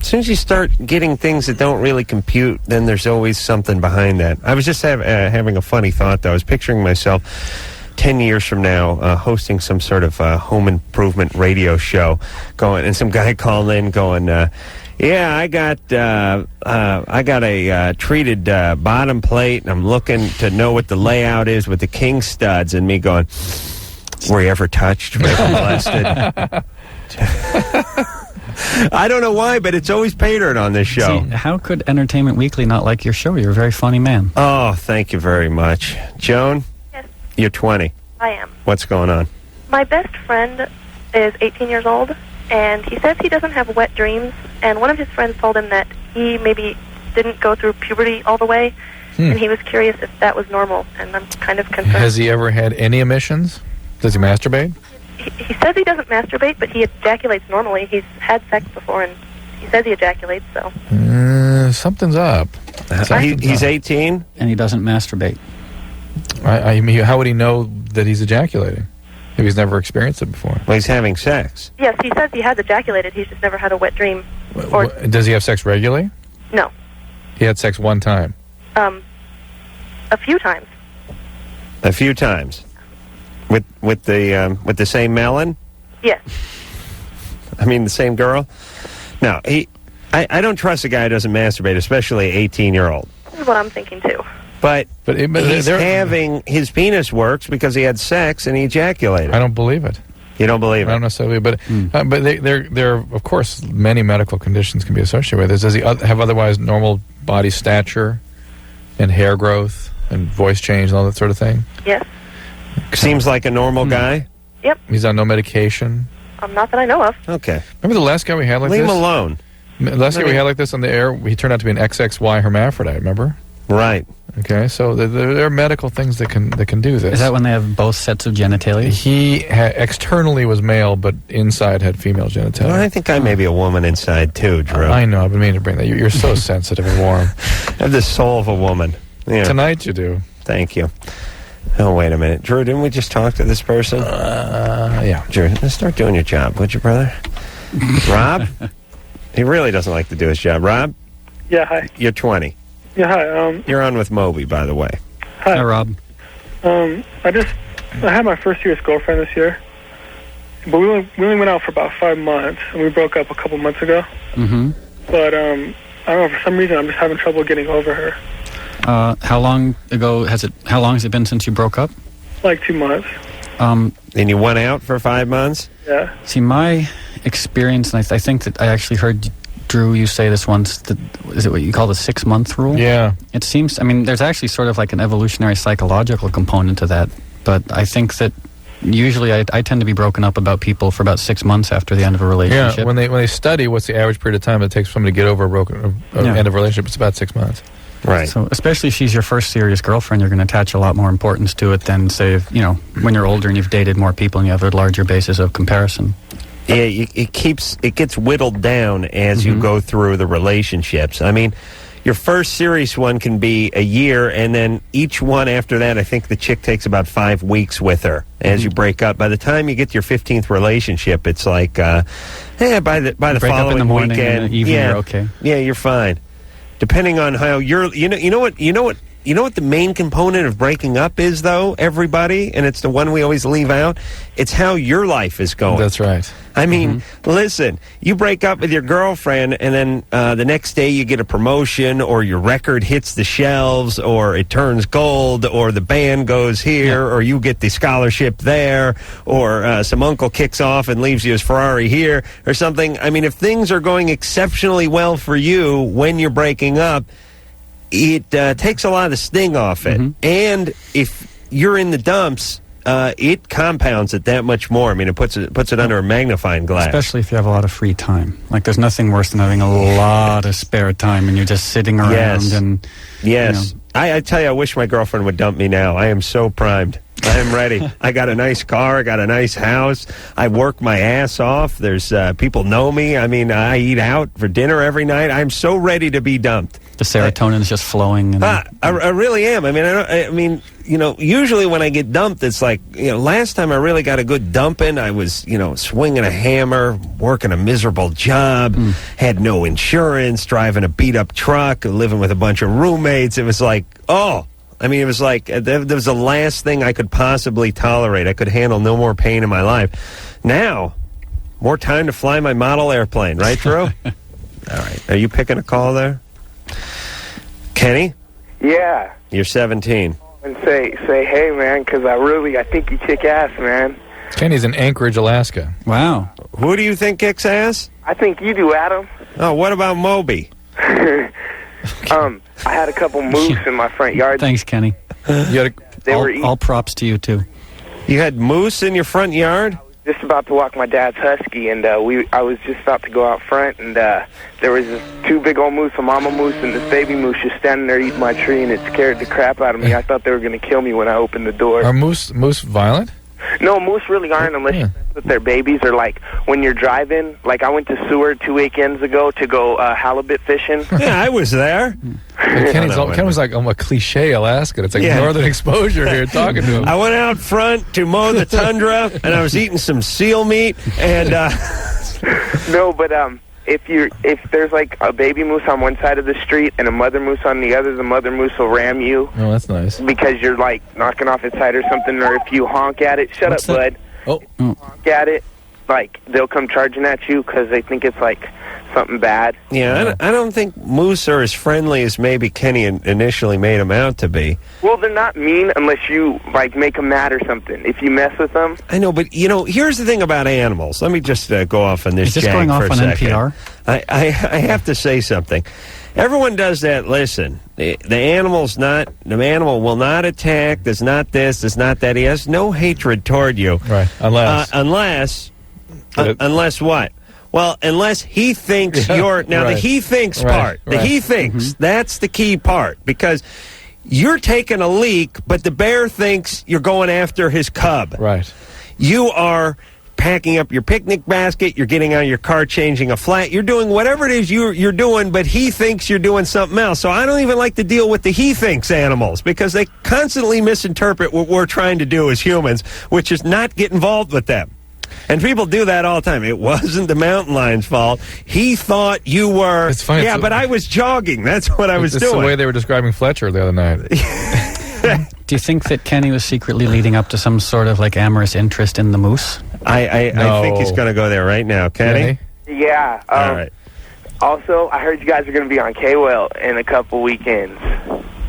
As soon as you start getting things that don't really compute, then there's always something behind that. I was just having a funny thought, though. I was picturing myself 10 years from now hosting some sort of home improvement radio show, and some guy called in going, yeah, I got a treated bottom plate, and I'm looking to know what the layout is with the king studs, and me going, were you ever touched, rape and molested? I don't know why, but it's always patered on this show. See, how could Entertainment Weekly not like your show? You're a very funny man. Oh, thank you very much. Joan? Yes. You're 20. I am. What's going on? My best friend is 18 years old, and he says he doesn't have wet dreams, and one of his friends told him that he maybe didn't go through puberty all the way, and he was curious if that was normal, and I'm kind of concerned. Has he ever had any emissions? Does he masturbate? He says he doesn't masturbate, but he ejaculates normally. He's had sex before, and he says he ejaculates, so... Something's up. He's 18? And he doesn't masturbate. I mean, how would he know that he's ejaculating if he's never experienced it before? Well, he's having sex. Yes, he says he has ejaculated. He's just never had a wet dream. Does he have sex regularly? No. He had sex one time? A few times. A few times? With the same melon? Yes. I mean, the same girl? No, I don't trust a guy who doesn't masturbate, especially an 18-year-old. This is what I'm thinking, too. But he's having his penis works because he had sex and he ejaculated. I don't believe it. You don't believe it? I don't necessarily, but there are, of course, many medical conditions can be associated with this. Does he have otherwise normal body stature and hair growth and voice change and all that sort of thing? Yes. Seems like a normal guy? Yep. He's on no medication? Not that I know of. Okay. Remember the last guy we had like Leave this? him alone. The last guy we had like this on the air, he turned out to be an XXY hermaphrodite, remember? Right. Okay, so there are medical things that can do this. Is that when they have both sets of genitalia? He externally was male, but inside had female genitalia. Well, I think I may be a woman inside, too, Drew. I know, I've been meaning to bring that. You're so sensitive and warm. I have the soul of a woman. Yeah. Tonight you do. Thank you. Oh, wait a minute. Drew, didn't we just talk to this person? Yeah. Drew, let's start doing your job, would you, brother? Rob? He really doesn't like to do his job. Rob? Yeah, hi. You're 20. Yeah, hi. You're on with Moby, by the way. Hi, Rob. I had my first serious girlfriend this year, but we only went out for about 5 months, and we broke up a couple months ago. Mm-hmm. But I don't know, for some reason I'm just having trouble getting over her. How long has it been since you broke up? Like 2 months. And you went out for 5 months? Yeah. See, my experience, and I think that I actually heard Drew, you say this once, is it what you call the 6-month rule? Yeah. It seems, there's actually sort of like an evolutionary psychological component to that, but I think that usually I tend to be broken up about people for about 6 months after the end of a relationship. Yeah, when they study what's the average period of time it takes for somebody to get over end of a relationship, it's about 6 months. Right. So especially if she's your first serious girlfriend, you're going to attach a lot more importance to it than, say, when you're older and you've dated more people and you have a larger basis of comparison. Yeah, it gets whittled down as you go through the relationships. I mean, your first serious one can be a year, and then each one after that, I think the chick takes about 5 weeks with her as you break up. By the time you get to your 15th relationship, it's like, by the break following up in the morning weekend, and in the evening, you're okay. Yeah, you're fine. Depending on how you know what the main component of breaking up is, though, everybody, and it's the one we always leave out. It's how your life is going. That's right. I mean, listen, you break up with your girlfriend, and then the next day you get a promotion, or your record hits the shelves, or it turns gold, or the band goes here, or you get the scholarship there, or some uncle kicks off and leaves you his Ferrari here, or something. I mean, if things are going exceptionally well for you when you're breaking up, it takes a lot of the sting off it. And if you're in the dumps, it compounds it that much more. I mean, it puts it under a magnifying glass. Especially if you have a lot of free time. Like, there's nothing worse than having a lot of spare time and you're just sitting around and... Yes. I tell you, I wish my girlfriend would dump me now. I am so primed. I am ready. I got a nice car. I got a nice house. I work my ass off. There's people know me. I mean, I eat out for dinner every night. I'm so ready to be dumped. The serotonin is just flowing. I really am. I mean, usually when I get dumped, it's like, last time I really got a good dumping, I was, swinging a hammer, working a miserable job, had no insurance, driving a beat-up truck, living with a bunch of roommates. It was like, it was like that was the last thing I could possibly tolerate. I could handle no more pain in my life. Now, more time to fly my model airplane, right, Drew? All right. Are you picking a call there? Kenny? Yeah. You're 17. And say, hey, man, because I think you kick ass, man. Kenny's in Anchorage, Alaska. Wow. Who do you think kicks ass? I think you do, Adam. Oh, what about Moby? I had a couple moose in my front yard. Thanks, Kenny. All props to you, too. You had moose in your front yard? Just about to walk my dad's husky, and I was just about to go out front, and there was this 2 big old moose, a mama moose, and this baby moose just standing there eating my tree, and it scared the crap out of me. I thought they were going to kill me when I opened the door. Are moose violent? No, moose really aren't unless you mess with their babies, or like when you're driving. Like I went to Seward 2 weekends ago to go halibut fishing. Yeah, I was there. Ken was like a cliche Alaskan. It's like northern exposure here talking to him. I went out front to mow the tundra, and I was eating some seal meat. And no, but if there's like a baby moose on one side of the street and a mother moose on the other, the mother moose will ram you. Oh, that's nice. Because you're like knocking off its head or something, or if you honk at it, shut up, bud. Oh. Honk at it, like they'll come charging at you because they think it's like something bad. Yeah, I don't think moose are as friendly as maybe Kenny initially made them out to be. Well, they're not mean unless you, like, make them mad or something. If you mess with them. I know, but, here's the thing about animals. Let me just go off on this, Is this jag going for off a on second. NPR? I have to say something. Everyone does that. Listen, the animal will not attack, does not this, does not that. He has no hatred toward you. Right, unless what? Well, unless he thinks you're... Now, right. the he thinks Right, part. The right. he thinks, that's the key part. Because you're taking a leak, but the bear thinks you're going after his cub. Right. You are packing up your picnic basket, you're getting out of your car, changing a flat, you're doing whatever it is you're doing, but he thinks you're doing something else. So I don't even like to deal with the he thinks animals, because they constantly misinterpret what we're trying to do as humans, which is not get involved with them. And people do that all the time. It wasn't the mountain lion's fault. He thought you were... It's funny. Yeah, but I was jogging. That's what I was doing. It's the way they were describing Fletcher the other night. Do you think that Kenny was secretly leading up to some sort of, like, amorous interest in the moose? I think he's going to go there right now. Kenny? Yeah. All right. Also, I heard you guys are going to be on K-Well in a couple weekends.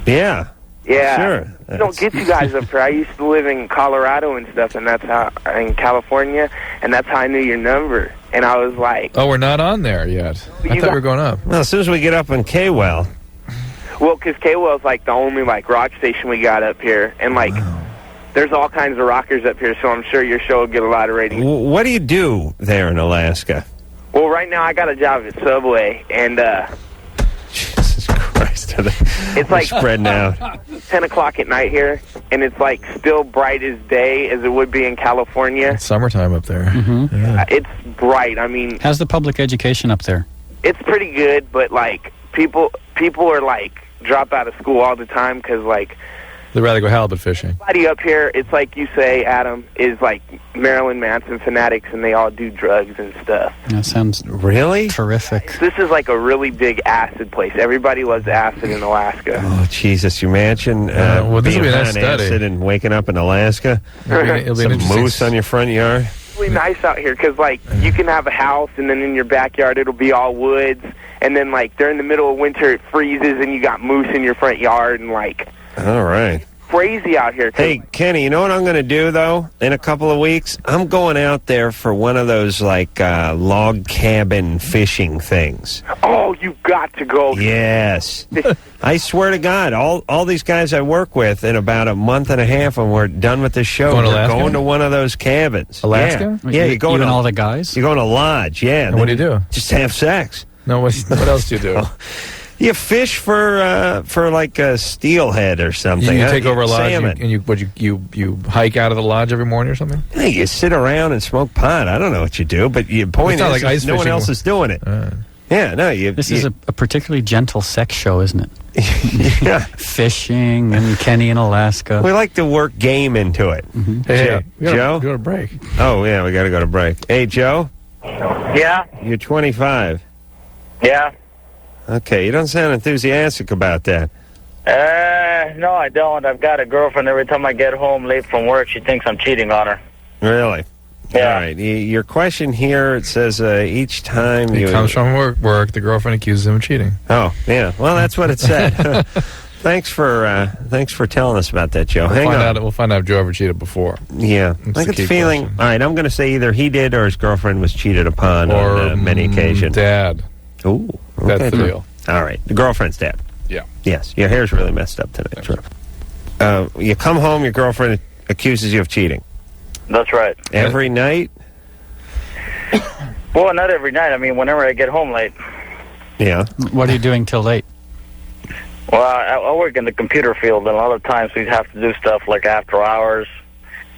Yeah. Yeah. Sure. I don't get you guys up here. I used to live in Colorado and stuff, and that's how, in California, and that's how I knew your number. And I was like... Oh, we're not on there yet. I thought we were going up. Well, as soon as we get up in K-Well... Well, because K-Well's like the only, like, rock station we got up here, and, like... Wow. There's all kinds of rockers up here, so I'm sure your show will get a lot of ratings. What do you do there in Alaska? Well, right now I got a job at Subway, and Jesus Christ, it's like spreading out. 10 o'clock at night here, and it's like still bright as day as it would be in California. It's summertime up there. Mm-hmm. Yeah. It's bright. I mean, how's the public education up there? It's pretty good, but like people are like drop out of school all the time because like. They'd rather go halibut fishing. Everybody up here, it's like you say, Adam, is like Marilyn Manson fanatics, and they all do drugs and stuff. That sounds really terrific. This is like a really big acid place. Everybody loves acid in Alaska. Oh, Jesus, you imagine well, this being will be a nice on study. acid and waking up in Alaska? It'll be Some moose on your front yard? It's really nice out here because, like, you can have a house, and then in your backyard it'll be all woods, and then, like, during the middle of winter it freezes, and you got moose in your front yard, and, like... All right. Crazy out here. Hey, Kenny, you know what I'm going to do, though, in a couple of weeks? I'm going out there for one of those, like, log cabin fishing things. Oh, you've got to go. Yes. I swear to God, all these guys I work with, in about a month and a half when we're done with this show, we're going to one of those cabins. Alaska? Yeah, you're going you to and all the guys? You're going to lodge, yeah. And what do you do? Just have sex. No, what else do you do? You fish for like a steelhead or something. You take over a lodge salmon. and you hike out of the lodge every morning or something? Hey, you sit around and smoke pot. I don't know what you do, but the point It's not is, like ice no one fishing. else is doing it. Yeah, no, This is a particularly gentle sex show, isn't it? Yeah. Fishing and Kenny in Alaska. We like to work game into it. Mm-hmm. Hey, Joe? Go to break. Oh, yeah, we got to go to break. Hey, Joe? Yeah? You're 25. Yeah? Okay, you don't sound enthusiastic about that. No, I don't. I've got a girlfriend. Every time I get home late from work, she thinks I'm cheating on her. Really? Yeah. All right. Your question here, it says each time He comes from work, the girlfriend accuses him of cheating. Oh, yeah. Well, that's what it said. Thanks for telling us about that, Joe. We'll find out if Joe ever cheated before. Yeah. I get the feeling, all right, I'm going to say either he did or his girlfriend was cheated upon on many occasions. Dad. Ooh. Okay. That's the deal. All right. The girlfriend's dad. Yeah. Yes. Your hair's really messed up tonight, Trevor. You come home, your girlfriend accuses you of cheating. That's right. Every night? Well, not every night. I mean, whenever I get home late. Yeah. What are you doing till late? Well, I work in the computer field, and a lot of times we have to do stuff like after hours.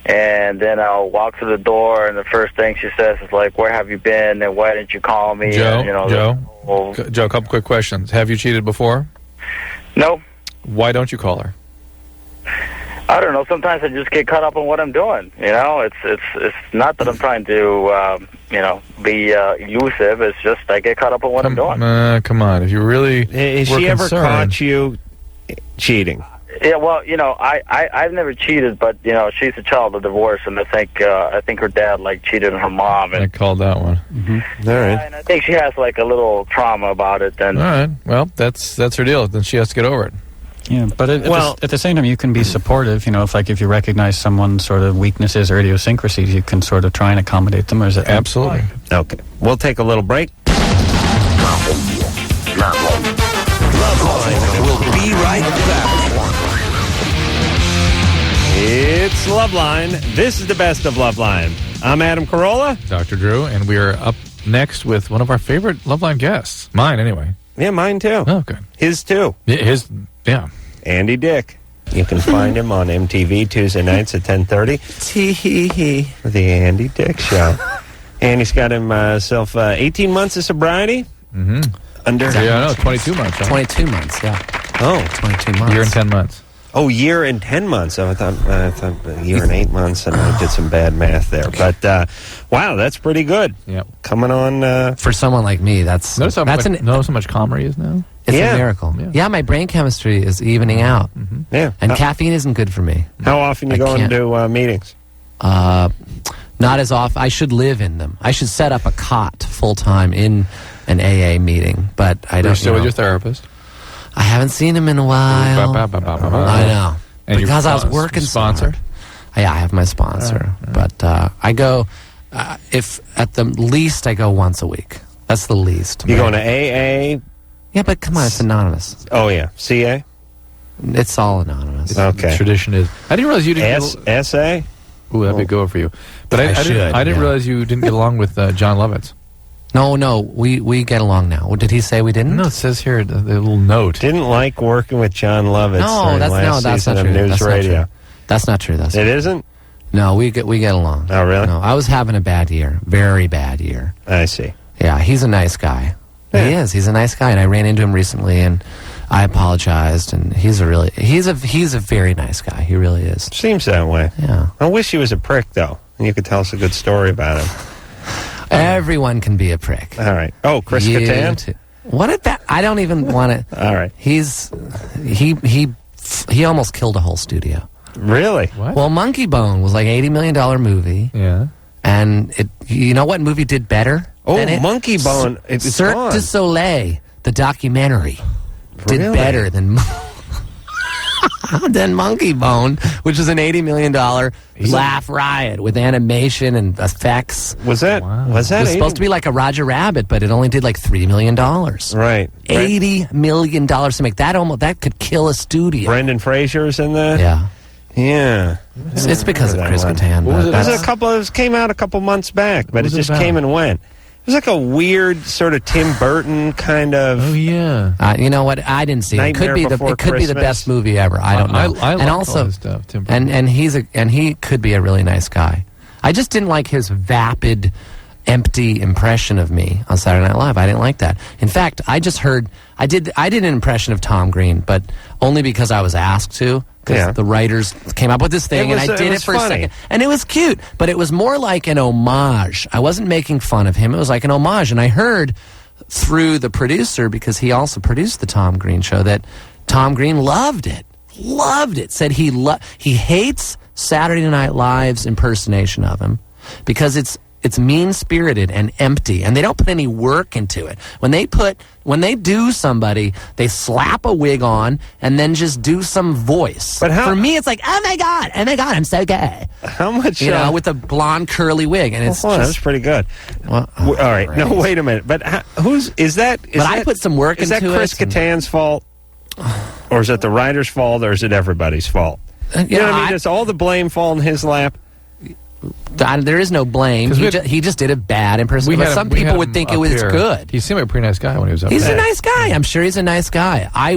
And then I'll walk to the door, and the first thing she says is like, "Where have you been? And why didn't you call me?" Joe, and, Joe, a couple quick questions. Have you cheated before? No. Why don't you call her? I don't know. Sometimes I just get caught up on what I'm doing. You know, it's not that I'm trying to be elusive. It's just I get caught up on what I'm doing. Come on. If you really Has she ever caught you cheating? Yeah, well, I've never cheated, but she's a child of divorce, and I think her dad cheated on her mom. And I called that one. All right. And I think she has a little trauma about it. Then. All right. Well, that's her deal. Then she has to get over it. Yeah, but at the same time, you can be supportive. If you recognize someone's sort of weaknesses or idiosyncrasies, you can sort of try and accommodate them. Or is it absolutely okay? We'll take a little break. Loveline will be right back. It's Loveline. This is the best of Loveline. I'm Adam Carolla. Dr. Drew, and we are up next with one of our favorite Loveline guests. Mine, anyway. Yeah, mine too. Oh, good. His too. Yeah. Andy Dick. You can find him on MTV Tuesday nights at 10:30. Tee-hee-hee. The Andy Dick Show. Andy's got himself 18 months of sobriety. Mm-hmm. Under 22 months. Huh? 22 months, yeah. Oh. 22 months. Year and 10 months. Oh, year and 10 months. I thought a year and 8 months, and I did some bad math there. But, wow, that's pretty good. Yep. Coming on... For someone like me, notice how much calmer he is now? It's a miracle. Yeah, my brain chemistry is evening out. Mm-hmm. Yeah. And caffeine isn't good for me. How often you go into meetings? Not as often. I should live in them. I should set up a cot full-time in an AA meeting, but I don't. You're still with your therapist? I haven't seen him in a while. I know. And because I was working sponsor? Yeah, I have my sponsor. But I go, if at the least, I go once a week. That's the least. You going to AA? Yeah, but come on, it's anonymous. Oh, yeah. CA? It's all anonymous. Okay. Tradition is. I didn't realize you didn't SA? Ooh, that'd be good for you. But I didn't realize you didn't get along with John Lovitz. No, we get along now. Did he say we didn't? No, it says here the little note. Didn't like working with John Lovitz. No, that's not true. News Radio. That's not true. It isn't? No, we get along. Oh, really? No, I was having a bad year, very bad year. I see. Yeah, he's a nice guy. Yeah. He is. He's a nice guy, and I ran into him recently, and I apologized. And he's a very nice guy. He really is. Seems that way. Yeah. I wish he was a prick though, and you could tell us a good story about him. Everyone can be a prick. All right. Oh, Chris Kattan? What did that? I don't even want to. All right. He almost killed a whole studio. Really? What? Well, Monkey Bone was like $80 million movie. Yeah. And you know what movie did better? Oh, Monkey Bone. Cirque du Soleil, the documentary, did better than Monkey Bone, which is an $80 million laugh riot with animation and effects. Was that? Was that? It was supposed to be like a Roger Rabbit, but it only did like $3 million. Right. $80 million to make that. That could kill a studio. Brendan Fraser's in that. Yeah. Yeah. It's because of Chris Kattan. It came out a couple months back, but it just came and went. It was like a weird sort of Tim Burton kind of. Oh yeah. You know what? I didn't see it. It could be the best movie ever. I don't know. I and like also, all his stuff, Tim Burton. and he could be a really nice guy. I just didn't like his vapid, empty impression of me on Saturday Night Live. I didn't like that. In fact, I did an impression of Tom Green, but only because I was asked to. Because the writers came up with this thing, and I did it for a second. And it was cute, but it was more like an homage. I wasn't making fun of him. It was like an homage. And I heard through the producer, because he also produced the Tom Green show, that Tom Green loved it. Loved it. Said he hates Saturday Night Live's impersonation of him because it's mean-spirited and empty, and they don't put any work into it. When they do somebody, they slap a wig on and then just do some voice. But for me, it's like, oh my god, I'm so gay. How much? With a blonde curly wig, and it's that's pretty good. Well, all right, no, wait a minute. But is that? I put some work into it. Is that Chris Kattan's fault, or is it the writer's fault, or is it everybody's fault? You know what I mean? Does all the blame fall in his lap? There is no blame. He just did a bad impersonation. But some people would think it was good. He seemed like a pretty nice guy when he was up there. He's a nice guy. I'm sure he's a nice guy. I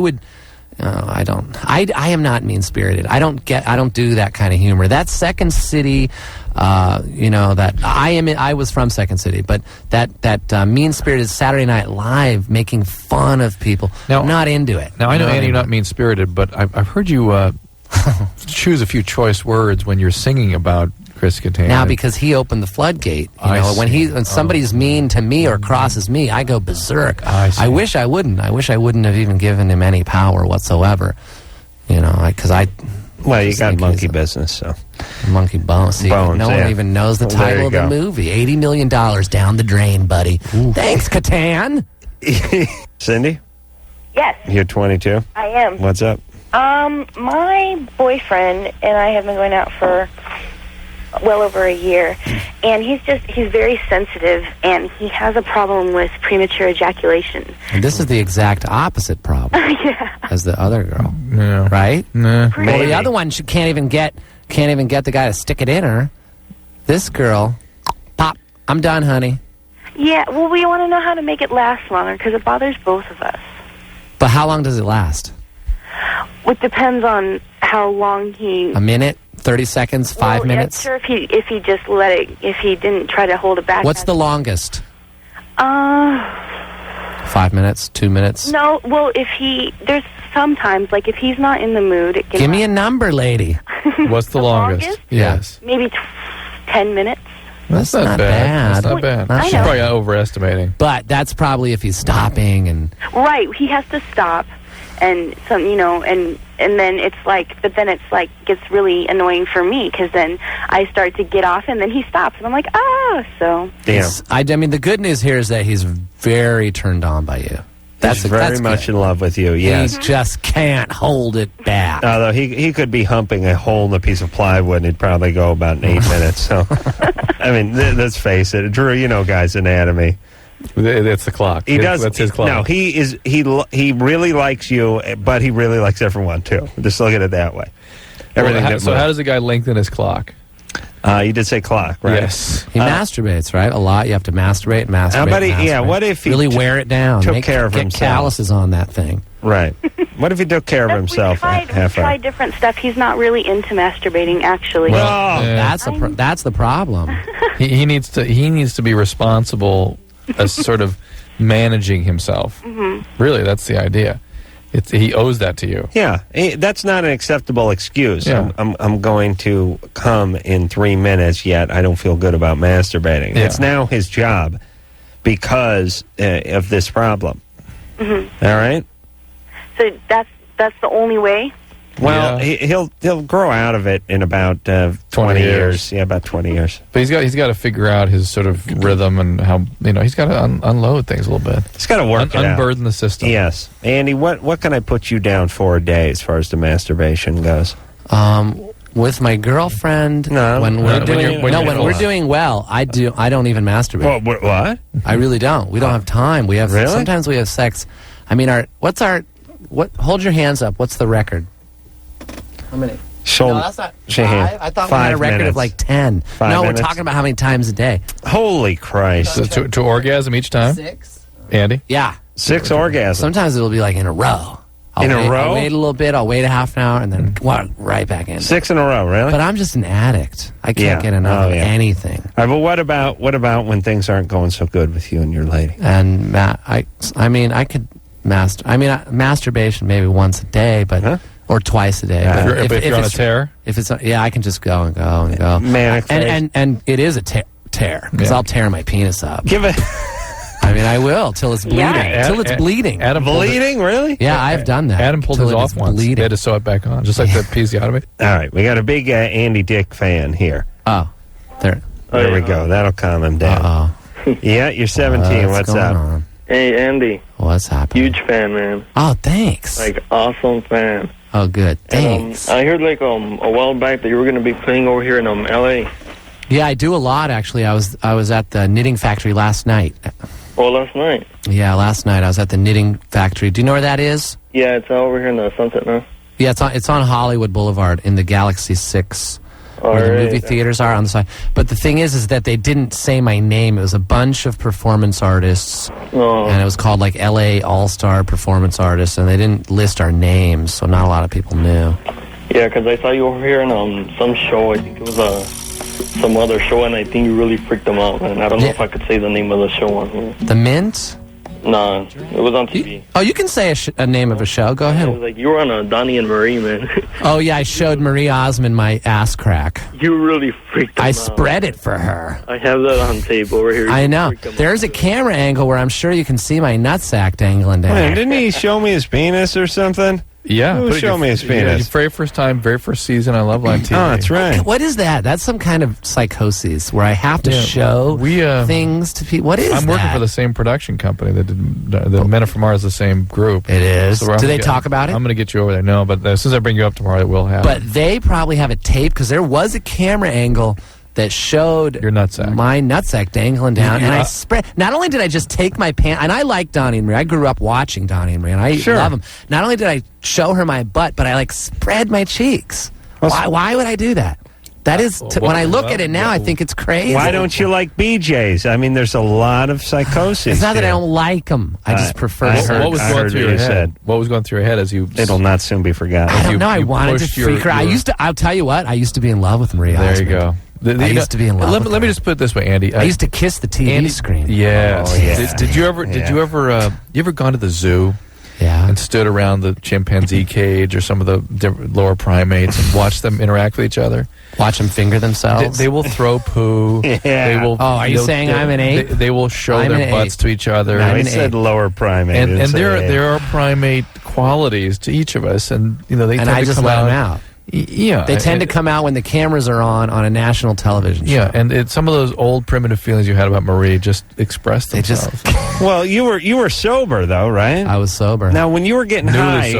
am not mean-spirited. I don't do that kind of humor. That's Second City. I was from Second City, but that mean-spirited Saturday Night Live making fun of people. Now, I'm not into it. Now I know, Andy, you're not mean-spirited, but I've heard you choose a few choice words when you're singing about Chris Kattan. Now, because he opened the floodgate. When somebody's mean to me or crosses me, I go berserk. I wish I wouldn't. I wish I wouldn't have even given him any power whatsoever. You know, because Well, you got monkey business, so. Monkey bones. See, Bones, no one even knows the Well, there title you of the go. movie. $80 million down the drain, buddy. Thanks, Catan. Cindy, Yes, you're 22. I am. What's up? My boyfriend and I have been going out for well over a year, and he's very sensitive, and he has a problem with premature ejaculation. And this is the exact opposite problem as the other girl. Yeah. Right? Nah. Well, the other one, she can't even get the guy to stick it in her. This girl, pop, I'm done, honey. Yeah, well, we want to know how to make it last longer because it bothers both of us. But how long does it last? It depends on how long he. A minute? 30 seconds? 5 minutes? I'm sure if he just let it, if he didn't try to hold it back. What's the longest? 5 minutes? 2 minutes? No, well, there's sometimes, like, if he's not in the mood, it can. Give me a number, lady. What's the longest? Yes. Maybe 10 minutes. That's not bad. That's not bad. I She's know. probably overestimating. But that's probably if he's stopping and. Right, he has to stop, and and then it's like, but then it's like gets really annoying for me because then I start to get off, and then he stops, and I'm like, so. Damn. I mean, the good news here is that he's very turned on by you. He's very much in love with you, yes. He just can't hold it back. Although he could be humping a hole in a piece of plywood, and he'd probably go about in 8 minutes. So, I mean, let's face it, Drew. You know, guys' anatomy. That's the clock. He does. That's his clock. No, he really likes you, but he really likes everyone too. Just look at it that way. Everything. So how does a guy lengthen his clock? You did say clock, right? Yes. He masturbates, right? A lot. You have to masturbate. What if he really wear it down? took care of get himself? Calluses on that thing. Right. What if he took care of himself? We tried different stuff. He's not really into masturbating, actually. That's the problem. he needs to be responsible as sort of managing himself. Mm-hmm. Really, that's the idea. He owes that to you. Yeah, that's not an acceptable excuse. Yeah. I'm going to come in 3 minutes, yet I don't feel good about masturbating. Yeah. It's now his job because of this problem. Mm-hmm. All right? So that's the only way? Well, he'll grow out of it in about 20 years. Yeah, about 20 years. But he's got to figure out his sort of rhythm and how he's got to unload things a little bit. He's got to work it out. Unburden the system. Yes, Andy. What can I put you down for a day as far as the masturbation goes? With my girlfriend, when we're doing well, I don't even masturbate. Well, what? I really don't. We don't have time. We have sometimes we have sex. I mean, hold your hands up. What's the record? How many? No, that's not 5. I thought we had a record of like 10. 5 no, minutes. we're talking about how many times a day. Holy Christ! So to orgasm each time? 6. Andy? Yeah. 6 orgasms. Sometimes it'll be like in a row. I'll wait a little bit. I'll wait a half an hour and then right back in. 6 in a row, really? But I'm just an addict. I can't get enough of anything. All right, but what about when things aren't going so good with you and your lady? And masturbation maybe once a day, but or twice a day. But if you're on a tear, if it's I can just go and go and go. Manic and it is a tear because I'll tear my penis up. Give it. I mean, I will till it's bleeding. Till it's bleeding. Adam bleeding, really? Yeah, I've done that. Adam pulled his off once. He had to sew it back on, just like the episiotomy. All right, we got a big Andy Dick fan here. Oh, there we go. That'll calm him down. Yeah, you're 17. What's up? On? Hey, Andy. What's happening? Huge fan, man. Oh, thanks. Like, awesome fan. Oh, good. Thanks. I heard like a while back that you were going to be playing over here in L.A. Yeah, I do a lot actually. I was at the Knitting Factory last night. Oh, last night? Yeah, last night I was at the Knitting Factory. Do you know where that is? Yeah, it's over here in the Sunset now. Yeah, it's on Hollywood Boulevard in the Galaxy 6. Where the movie theaters are on the side. But the thing is that they didn't say my name. It was a bunch of performance artists. And it was called like LA All-Star Performance Artists, and they didn't list our names, so not a lot of people knew. Yeah, because I saw you over here in some show. I think it was some other show, and I think you really freaked them out, man. I don't know if I could say the name of the show on here. The Mint? No, it was on TV. You can say a name of a show. Go ahead. It was like you were on a Donnie and Marie, man. Oh, yeah, I showed Marie Osmond my ass crack. You really freaked them out. I spread it for her. I have that on tape over here. I know. There's a camera angle where I'm sure you can see my nutsack dangling down. Man, didn't he show me his penis or something? Yeah. Ooh, show me his penis. Very first time, very first season on Loveline TV. Oh, that's right. What is that? That's some kind of psychosis where I have to show things to people. What is that? I'm working for the same production company that did the Men Are From Mars, the same group. It is. Do they talk about it? I'm going to get you over there. No, but as soon as I bring you up tomorrow, it will happen. But they probably have a tape because there was a camera angle that showed your nutsack, my nutsack dangling down, and I spread. Not only did I just take my pants, and I like Donnie and Marie. I grew up watching Donnie and Marie, and I love them. Not only did I show her my butt, but I spread my cheeks. Why would I do that? That is when I look at it now, I think it's crazy. Why don't you like BJ's? I mean, there's a lot of psychosis. It's not that I don't like them. I just prefer. What was going through your head? What was going through your head as you? It'll not soon be forgotten. I don't know. I wanted to freak her. I'll tell you what. I used to be in love with Marie. There you go. I used to be in love. Let me just put it this way, Andy. I used to kiss the TV screen. Yes. Oh, yeah. Did you ever gone to the zoo? Yeah. And stood around the chimpanzee cage or some of the lower primates and watched them interact with each other? Watch them finger themselves? They will throw poo. Yeah. They will, are you saying I'm an ape? They will show their butts to each other. No, he said lower primate. And there are primate qualities to each of us, and they tend I to just come let out. them out. Yeah, they tend to come out when the cameras are on a national television show. Yeah, and some of those old primitive feelings you had about Marie just expressed themselves. Well, you were sober though, right? I was sober. Now, when you were getting high,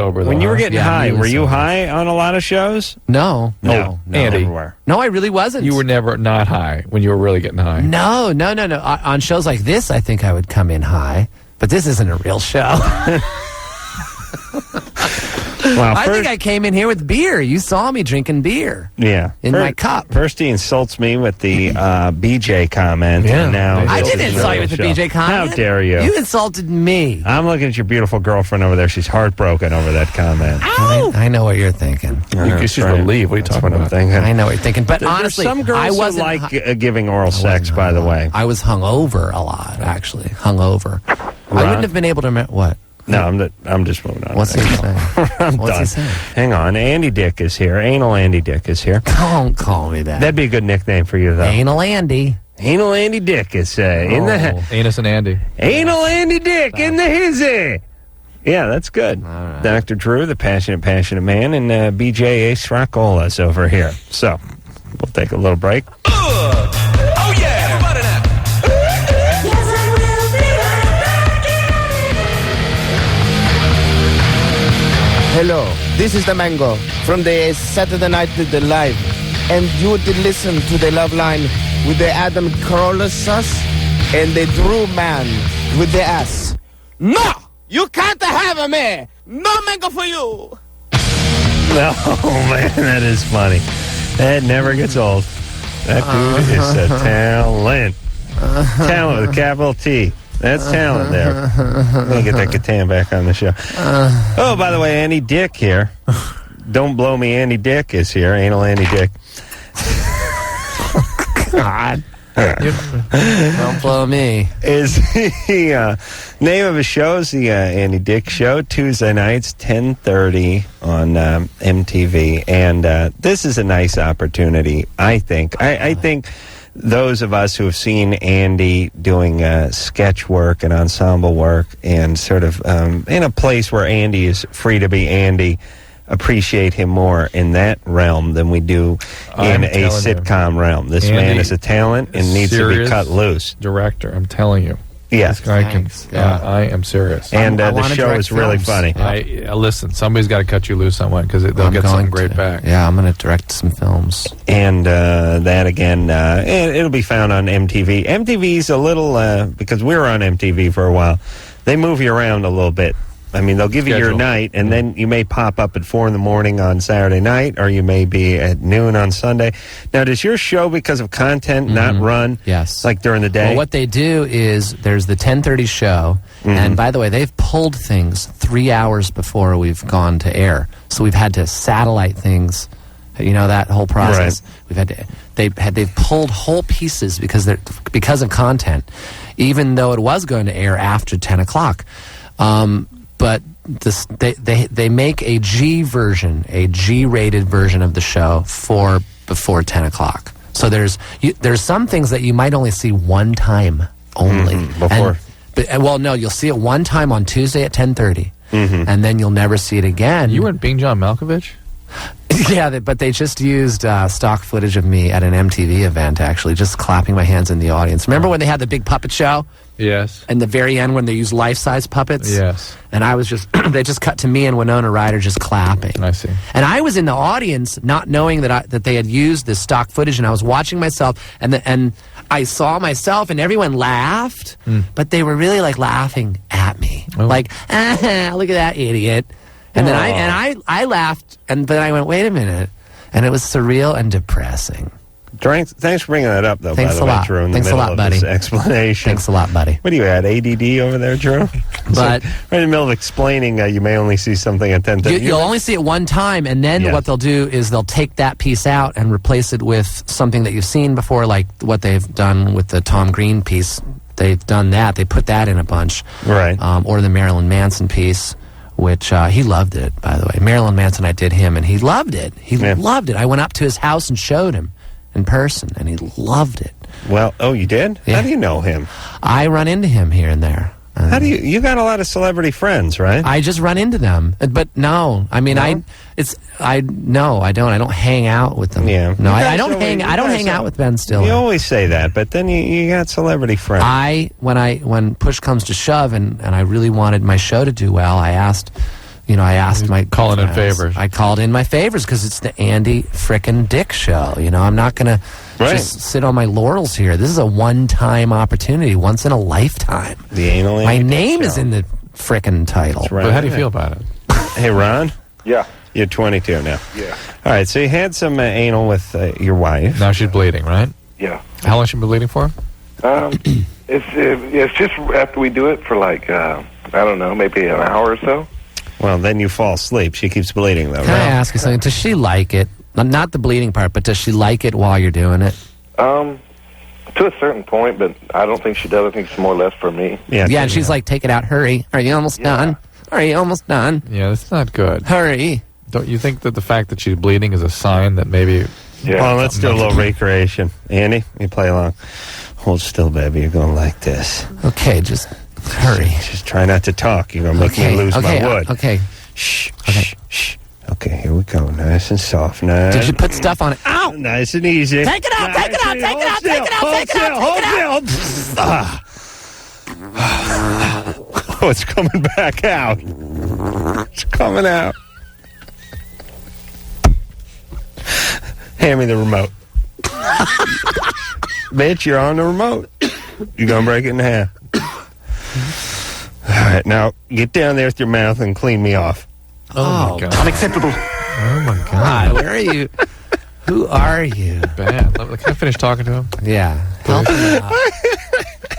were you high on a lot of shows? No, Andy, everywhere. No, I really wasn't. You were never not high when you were really getting high. No. On shows like this, I think I would come in high, but this isn't a real show. Well, I think I came in here with beer. You saw me drinking beer. Yeah. In my cup. First he insults me with the BJ comment. Yeah. And now I didn't insult you with the BJ comment. How dare you? You insulted me. I'm looking at your beautiful girlfriend over there. She's heartbroken over that comment. I know what you're thinking. You should believe. What are you talking about? I know what you're thinking. But honestly, some girls I wasn't like giving oral sex, by the way. I was hungover a lot, actually. Hungover. I wouldn't have been able to... What? No, I'm just moving on. What's he saying? I'm What's done. he saying? Hang on. Andy Dick is here. Anal Andy Dick is here. Don't call me that. That'd be a good nickname for you, though. Anal Andy. Anal Andy Dick is in the... Anus and Andy. Anal Andy Dick in the hizzy. Yeah, that's good. Right. Dr. Drew, the passionate man, and BJ Ace Rockolas over here. So, we'll take a little break. Oh, yeah. Everybody now. Hello, this is the Mango from the Saturday Night Live, and you did listen to the Loveline with the Adam Carolla sauce and the Drew Man with the ass. No, you can't have me. No Mango for you. No, man, that is funny. That never gets old. That dude is a talent. Talent with a capital T. That's talent there. Let me get that Catan back on the show. Oh, by the way, Andy Dick here. Don't blow me, Andy Dick is here. Anal Andy Dick. God. Don't blow me. Is the name of his show is the Andy Dick Show, Tuesday nights, 10:30 on MTV. And this is a nice opportunity, I think. I think those of us who have seen Andy doing sketch work and ensemble work and sort of in a place where Andy is free to be Andy, appreciate him more in that realm than we do in a sitcom realm. This man is a talent and needs to be cut loose. Director, I'm telling you. Yes. This guy can, I am serious. And the show is really funny. Listen, somebody's got to cut you loose on one because they'll get something great back. Yeah, I'm going to direct some films. And that, again, it'll be found on MTV. MTV's a little, because we were on MTV for a while, they move you around a little bit. I mean, they'll give you your night, and then you may pop up at 4 in the morning on Saturday night, or you may be at noon on Sunday. Now, does your show, because of content, not run? Yes. Like during the day? Well, what they do is there's the 10:30 show, and by the way, they've pulled things 3 hours before we've gone to air. So we've had to satellite things, that whole process. Right. They've pulled whole pieces because of content, even though it was going to air after 10 o'clock. But they make a G version, a G-rated version of the show for before 10 o'clock. So there's some things that you might only see one time only. Before. You'll see it one time on Tuesday at 10:30. and then you'll never see it again. You weren't Bing John Malkovich? Yeah, but they just used stock footage of me at an MTV event, actually, just clapping my hands in the audience. Remember when they had the big puppet show? Yes. And the very end when they used life-size puppets? Yes. And I was just, they just cut to me and Winona Ryder just clapping. I see. And I was in the audience not knowing that they had used this stock footage, and I was watching myself, and I saw myself, and everyone laughed, but they were really like laughing at me. Like, look at that idiot. And then I laughed, and then I went, wait a minute. And it was surreal and depressing. Thanks for bringing that up, though, Thanks by the a way, lot. Drew, in the Thanks a middle lot, of buddy. this explanation. Thanks a lot, buddy. What do you at, ADD over there, Drew? But right in the middle of explaining, you may only see something at 10:30. You'll only see it one time, and then what they'll do is they'll take that piece out and replace it with something that you've seen before, like what they've done with the Tom Green piece. They've done that. They put that in a bunch. Right. Or the Marilyn Manson piece, which he loved it, by the way. Marilyn Manson, I did him, and he loved it. He loved it. I went up to his house and showed him in person, and he loved it. Well, you did? Yeah. How do you know him? I run into him here and there. How do you got a lot of celebrity friends, right? I just run into them. But no, I mean, no? I don't. I don't hang out with them. Yeah. No, I don't hang out with Ben Stiller. You always say that, but then you got celebrity friends. When push comes to shove and I really wanted my show to do well, I asked my calling in favors. I called in my favors because it's the Andy frickin' Dick show. I'm not going to just sit on my laurels here. This is a one-time opportunity, once in a lifetime. The anal. My name is in the frickin' title. That's right. But how do you feel about it? Hey, Ron. Yeah. You're 22 now. Yeah. All right. So you had some anal with your wife. Now she's bleeding, right? Yeah. How long has she been bleeding for? It's just after we do it for like I don't know, maybe an hour or so. Well, then you fall asleep. She keeps bleeding, though. Can I ask you something? Does she like it? Not the bleeding part, but does she like it while you're doing it? To a certain point, but I don't think she does. I think it's more or less for me. Yeah, and she's like, take it out, hurry. Are you almost done? Are you almost done? Yeah, that's not good. Hurry. Don't you think that the fact that she's bleeding is a sign that maybe... Yeah. Well, let's do a little recreation. Andy, you play along. Hold still, baby. You're going like this. Okay, just hurry. Just try not to talk. You're going to make me lose my wood. Okay. Shh, shh, shh. Okay, here we go. Nice and soft. Nice. Did you put stuff on it? Ow! Nice and easy. Take it out, take it out, take it out, take it out, take it out, take it out. Oh, it's coming back out. It's coming out. Hand me the remote. Bitch, you're on the remote. You're going to break it in half. All right, now get down there with your mouth and clean me off. Oh, my God. Unacceptable. Oh, my God. Where are you? Who are you? Bad. Can I finish talking to him? Yeah. Help him out.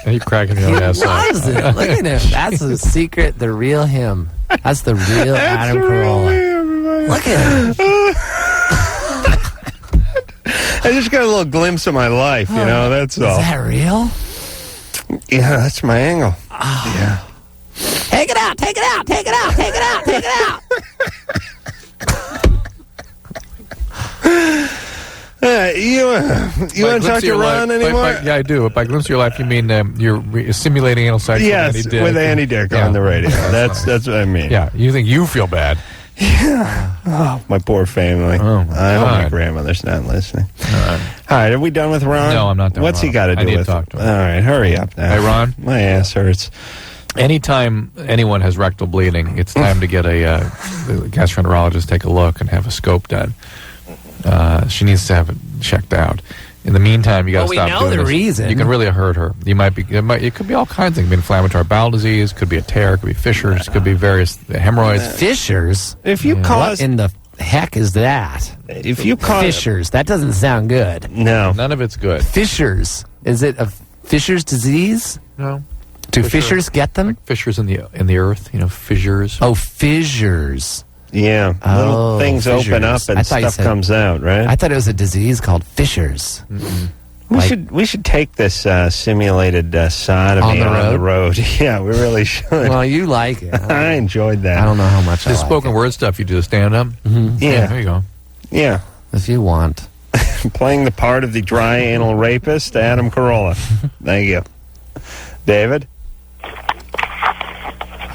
He's cracking your ass up. Loves it. Look at him. That's the secret, the real him. That's the real Adam Carolla. Look at him. I just got a little glimpse of my life, that's all. Is that real? Yeah, that's my angle. Oh. Yeah. Take it out, take it out, take it out, take it out, take it out. You want to talk to Ron anymore? Yeah, I do. By glimpse of your life, you mean you're simulating anal sex with Andy Dick. With Andy Dick on the radio. That's what I mean. Yeah, you think you feel bad. Yeah. Oh, my poor family. Oh, I hope my grandmother's not listening. All right, are we done with Ron? No, I'm not done. What's he got to do I need with to talk to him. All right, hurry up now. Hey, Ron? My ass hurts. Anytime anyone has rectal bleeding, it's time to get a gastroenterologist take a look and have a scope done. She needs to have it checked out. In the meantime, you got to stop doing this. We know the reason. You can really hurt her. It could be all kinds of things. It could be inflammatory bowel disease. Could be a tear. Could be fissures. Could be various hemorrhoids. Fissures? If you cause... What in the heck is that? If you cause... Fissures. That doesn't sound good. No. None of it's good. Fissures. Is it a Fissures disease? No. Do fissures get them? Like fissures in the earth. fissures. Oh, fissures. Yeah, little things fissures. open up and stuff comes out, right? I thought it was a disease called fissures. We should take this simulated sodomy on the road. Yeah, we really should. Well, you like it. I enjoyed that. I don't know how much The spoken word stuff you do, stand up. Mm-hmm. Yeah. There you go. Yeah. If you want. Playing the part of the dry anal rapist, Adam Carolla. Thank you. David?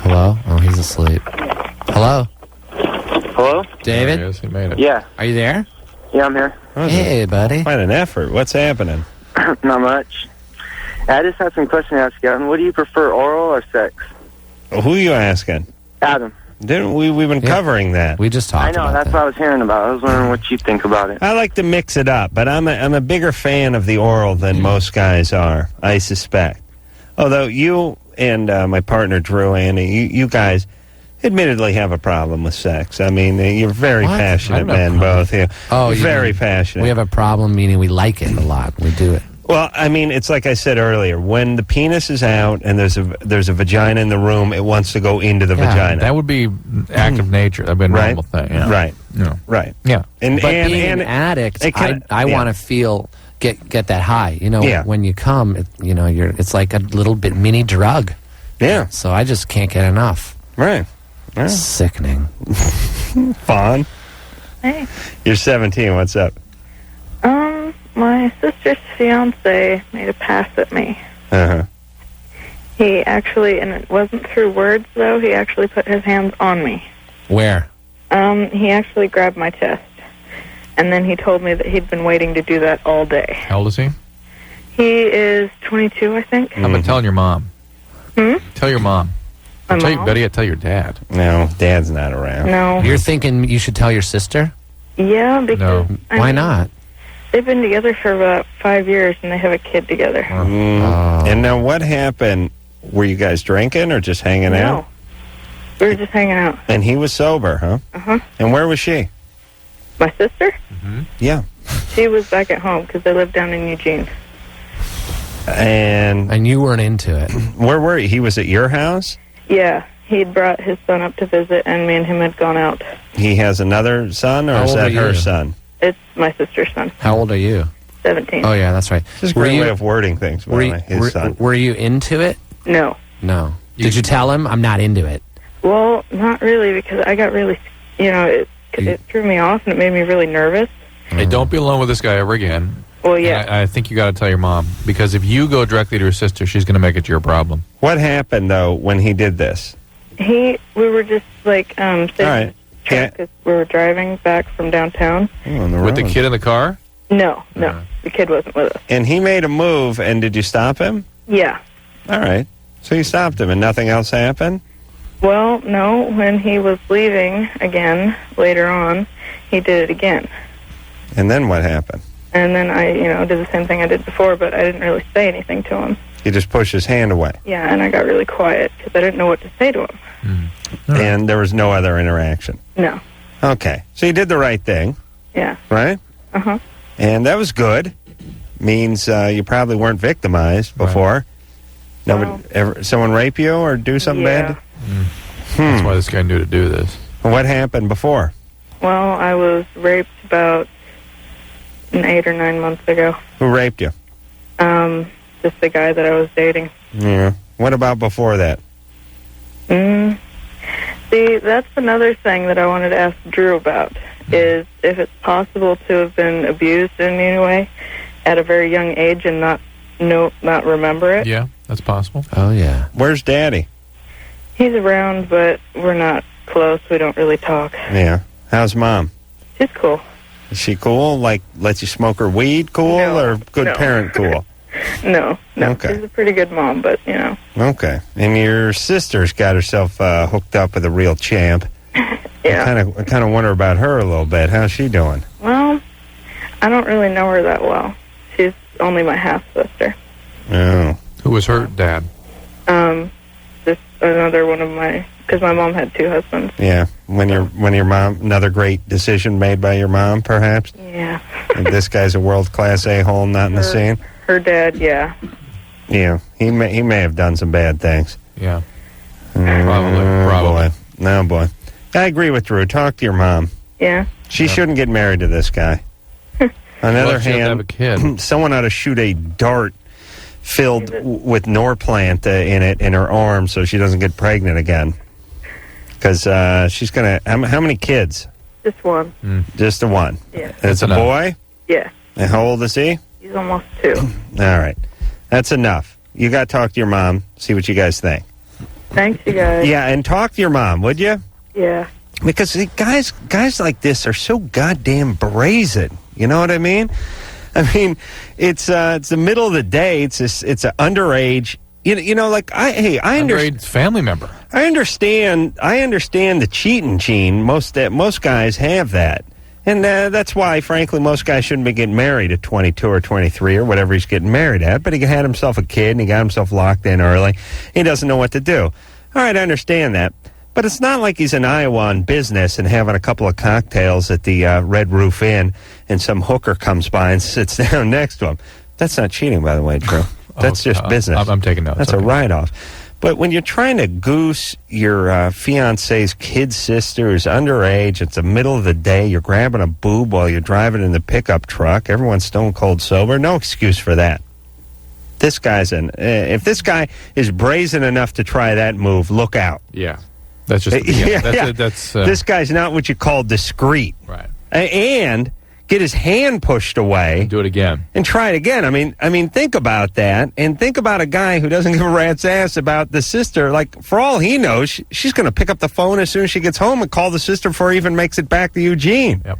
Hello? Oh, he's asleep. Hello? Hello? David? Yes, he made it. Yeah. Are you there? Yeah, I'm here. Hey, buddy. Quite an effort. What's happening? Not much. I just had some questions to ask you. What do you prefer, oral or sex? Who are you asking? Adam. Didn't we've been covering that? We just I know, that's what I was hearing about. I was wondering what you think about it. I like to mix it up, but I'm a bigger fan of the oral than most guys are, I suspect. Although you and my partner Drew, Andy, you guys admittedly have a problem with sex. I mean, you're very What? passionate I have no men, both. You. Oh, you very mean passionate. We have a problem, meaning we like it a lot. We do it. Well, I mean, it's like I said earlier. When the penis is out and there's a vagina in the room, it wants to go into the vagina. That would be act of nature. That'd be a normal thing. Yeah. Right. Yeah. Right. Yeah. And But and, being and an addict, it can- I yeah. want to feel get that high. You know, Yeah. when you come, it's like a little bit mini drug. Yeah. So I just can't get enough. Right. Yeah. Sickening. Fawn, Hey. you're 17. What's up? My sister's fiance made a pass at me. Uh-huh. He actually, and it wasn't through words though, he actually put his hands on me. Where? He actually grabbed my chest. And then he told me that he'd been waiting to do that all day. How old is he? He is 22, I think. How about telling your mom? Tell your mom. My Tell you, mom? better yet, tell your dad. No, Dad's not around. No. You're thinking you should tell your sister? Yeah, because I Why mean, not? they've been together for about 5 years and they have a kid together. And now what happened? Were you guys drinking or just hanging No. out? We were just hanging out. And he was sober, huh? Uh-huh. And where was she? My sister? Yeah. She was back at home because they live down in Eugene. And you weren't into it. Where were you? He was at your house? Yeah, he'd brought his son up to visit, and me and him had gone out. He has another son, or How is old that are her you? son? It's my sister's son, How old are you? 17. Oh, yeah, that's right. This is a great way of wording things, by were the you, way, his were, son. were you into it? No. No. Did you tell him, I'm not into it? Well, not really, because I got really, it threw me off, and it made me really nervous. Hey, don't be alone with this guy ever again. Well, yeah. And I think you got to tell your mom, because if you go directly to her sister, she's going to make it your problem. What happened, though, when he did this? We were just, sitting All right. because we were driving back from downtown. On the With the road. kid in the car? No, the kid wasn't with us. And he made a move, and did you stop him? Yeah. All right. So you stopped him, and nothing else happened? Well, no, when he was leaving again, later on, he did it again. And then what happened? And then I, did the same thing I did before, but I didn't really say anything to him. He just pushed his hand away. Yeah, and I got really quiet because I didn't know what to say to him. And there was no other interaction. No. Okay. So you did the right thing, Yeah. right? Uh-huh. And that was good. Means you probably weren't victimized before. Someone rape you or do something bad? That's why this guy knew to do this. What happened before? Well, I was raped about 8 or 9 months ago. Who raped you? Just the guy that I was dating. Yeah. What about before that? See, that's another thing that I wanted to ask Drew about, is if it's possible to have been abused in any way at a very young age and not remember it. Yeah, that's possible. Oh, yeah. Where's Daddy? He's around, but we're not close. We don't really talk. Yeah. How's Mom? She's cool. Is she cool? Like, lets you smoke her weed cool or good no. parent cool? No. Okay. She's a pretty good mom, but, Okay. And your sister's got herself hooked up with a real champ. Yeah. I kind of wonder about her a little bit. How's she doing? Well, I don't really know her that well. She's only my half-sister. Oh. Who was her dad? Just another one of my, because my mom had 2 husbands. Yeah. When your mom, another great decision made by your mom, perhaps? Yeah. And this guy's a world-class a-hole not in the scene? Her dad, yeah. Yeah. He may have done some bad things. Yeah. Probably. Boy. No, boy. I agree with Drew. Talk to your mom. Yeah. She shouldn't get married to this guy. On the other she has to have a hand, kid. someone ought to shoot a dart filled with Norplant in it in her arm so she doesn't get pregnant again. Because she's going to... How many kids? Just one. Just the one? Yeah. And it's a boy? Yeah. And how old is he? He's almost 2. All right. That's enough. You got to talk to your mom, see what you guys think. Thanks, you guys. Yeah, and talk to your mom, would you? Yeah. Because see, guys like this are so goddamn brazen. You know what I mean? I mean, it's the middle of the day. It's an underage. You know, like I understand. Underage family member. I understand the cheating gene. Most guys have that, and that's why, frankly, most guys shouldn't be getting married at 22 or 23 or whatever he's getting married at. But he had himself a kid and he got himself locked in early. He doesn't know what to do. All right, I understand that. But it's not like he's in Iowa on business and having a couple of cocktails at the Red Roof Inn and some hooker comes by and sits down next to him. That's not cheating, by the way, Drew. That's just business. I'm taking notes. That's a write-off. But when you're trying to goose your fiancé's kid sister who's underage, it's the middle of the day, you're grabbing a boob while you're driving in the pickup truck, everyone's stone cold sober, no excuse for that. This guy's if this guy is brazen enough to try that move, look out. Yeah. That's just that's this guy's not what you call discreet. Right. And get his hand pushed away. Do it again. And try it again. I mean, think about that. And think about a guy who doesn't give a rat's ass about the sister. Like, for all he knows, she's going to pick up the phone as soon as she gets home and call the sister before he even makes it back to Eugene. Yep.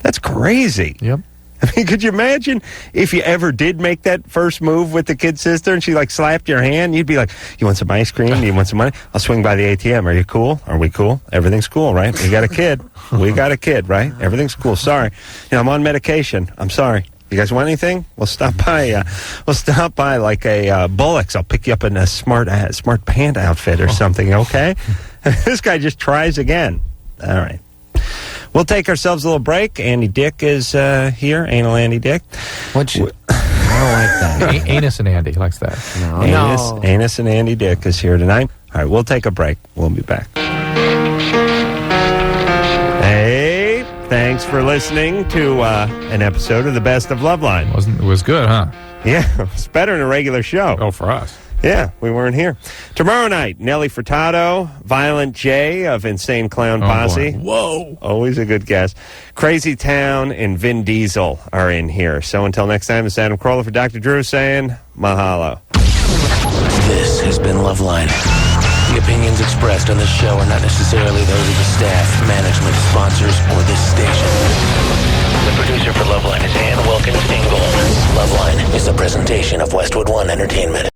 That's crazy. Yep. I mean, could you imagine if you ever did make that first move with the kid sister and she, like, slapped your hand? You'd be like, you want some ice cream? You want some money? I'll swing by the ATM. Are you cool? Are we cool? Everything's cool, right? You got a kid. We got a kid, right? Everything's cool. Sorry. I'm on medication. I'm sorry. You guys want anything? We'll stop by. Like a Bullock's. I'll pick you up in a smart pant outfit or something, okay? This guy just tries again. All right. We'll take ourselves a little break. Andy Dick is here. Anal Andy Dick. I don't like that. Anus and Andy likes that. Anus and Andy Dick is here tonight. All right, we'll take a break. We'll be back. Hey, thanks for listening to an episode of the Best of Loveline. It was good, huh? Yeah, it's better than a regular show. Oh, for us. Yeah, we weren't here. Tomorrow night, Nelly Furtado, Violent J of Insane Clown Posse. Whoa. Always a good guess. Crazy Town and Vin Diesel are in here. So until next time, it's Adam Carolla for Dr. Drew saying mahalo. This has been Loveline. The opinions expressed on this show are not necessarily those of the staff, management, sponsors, or this station. The producer for Loveline is Ann Wilkins Ingle. Loveline is a presentation of Westwood One Entertainment.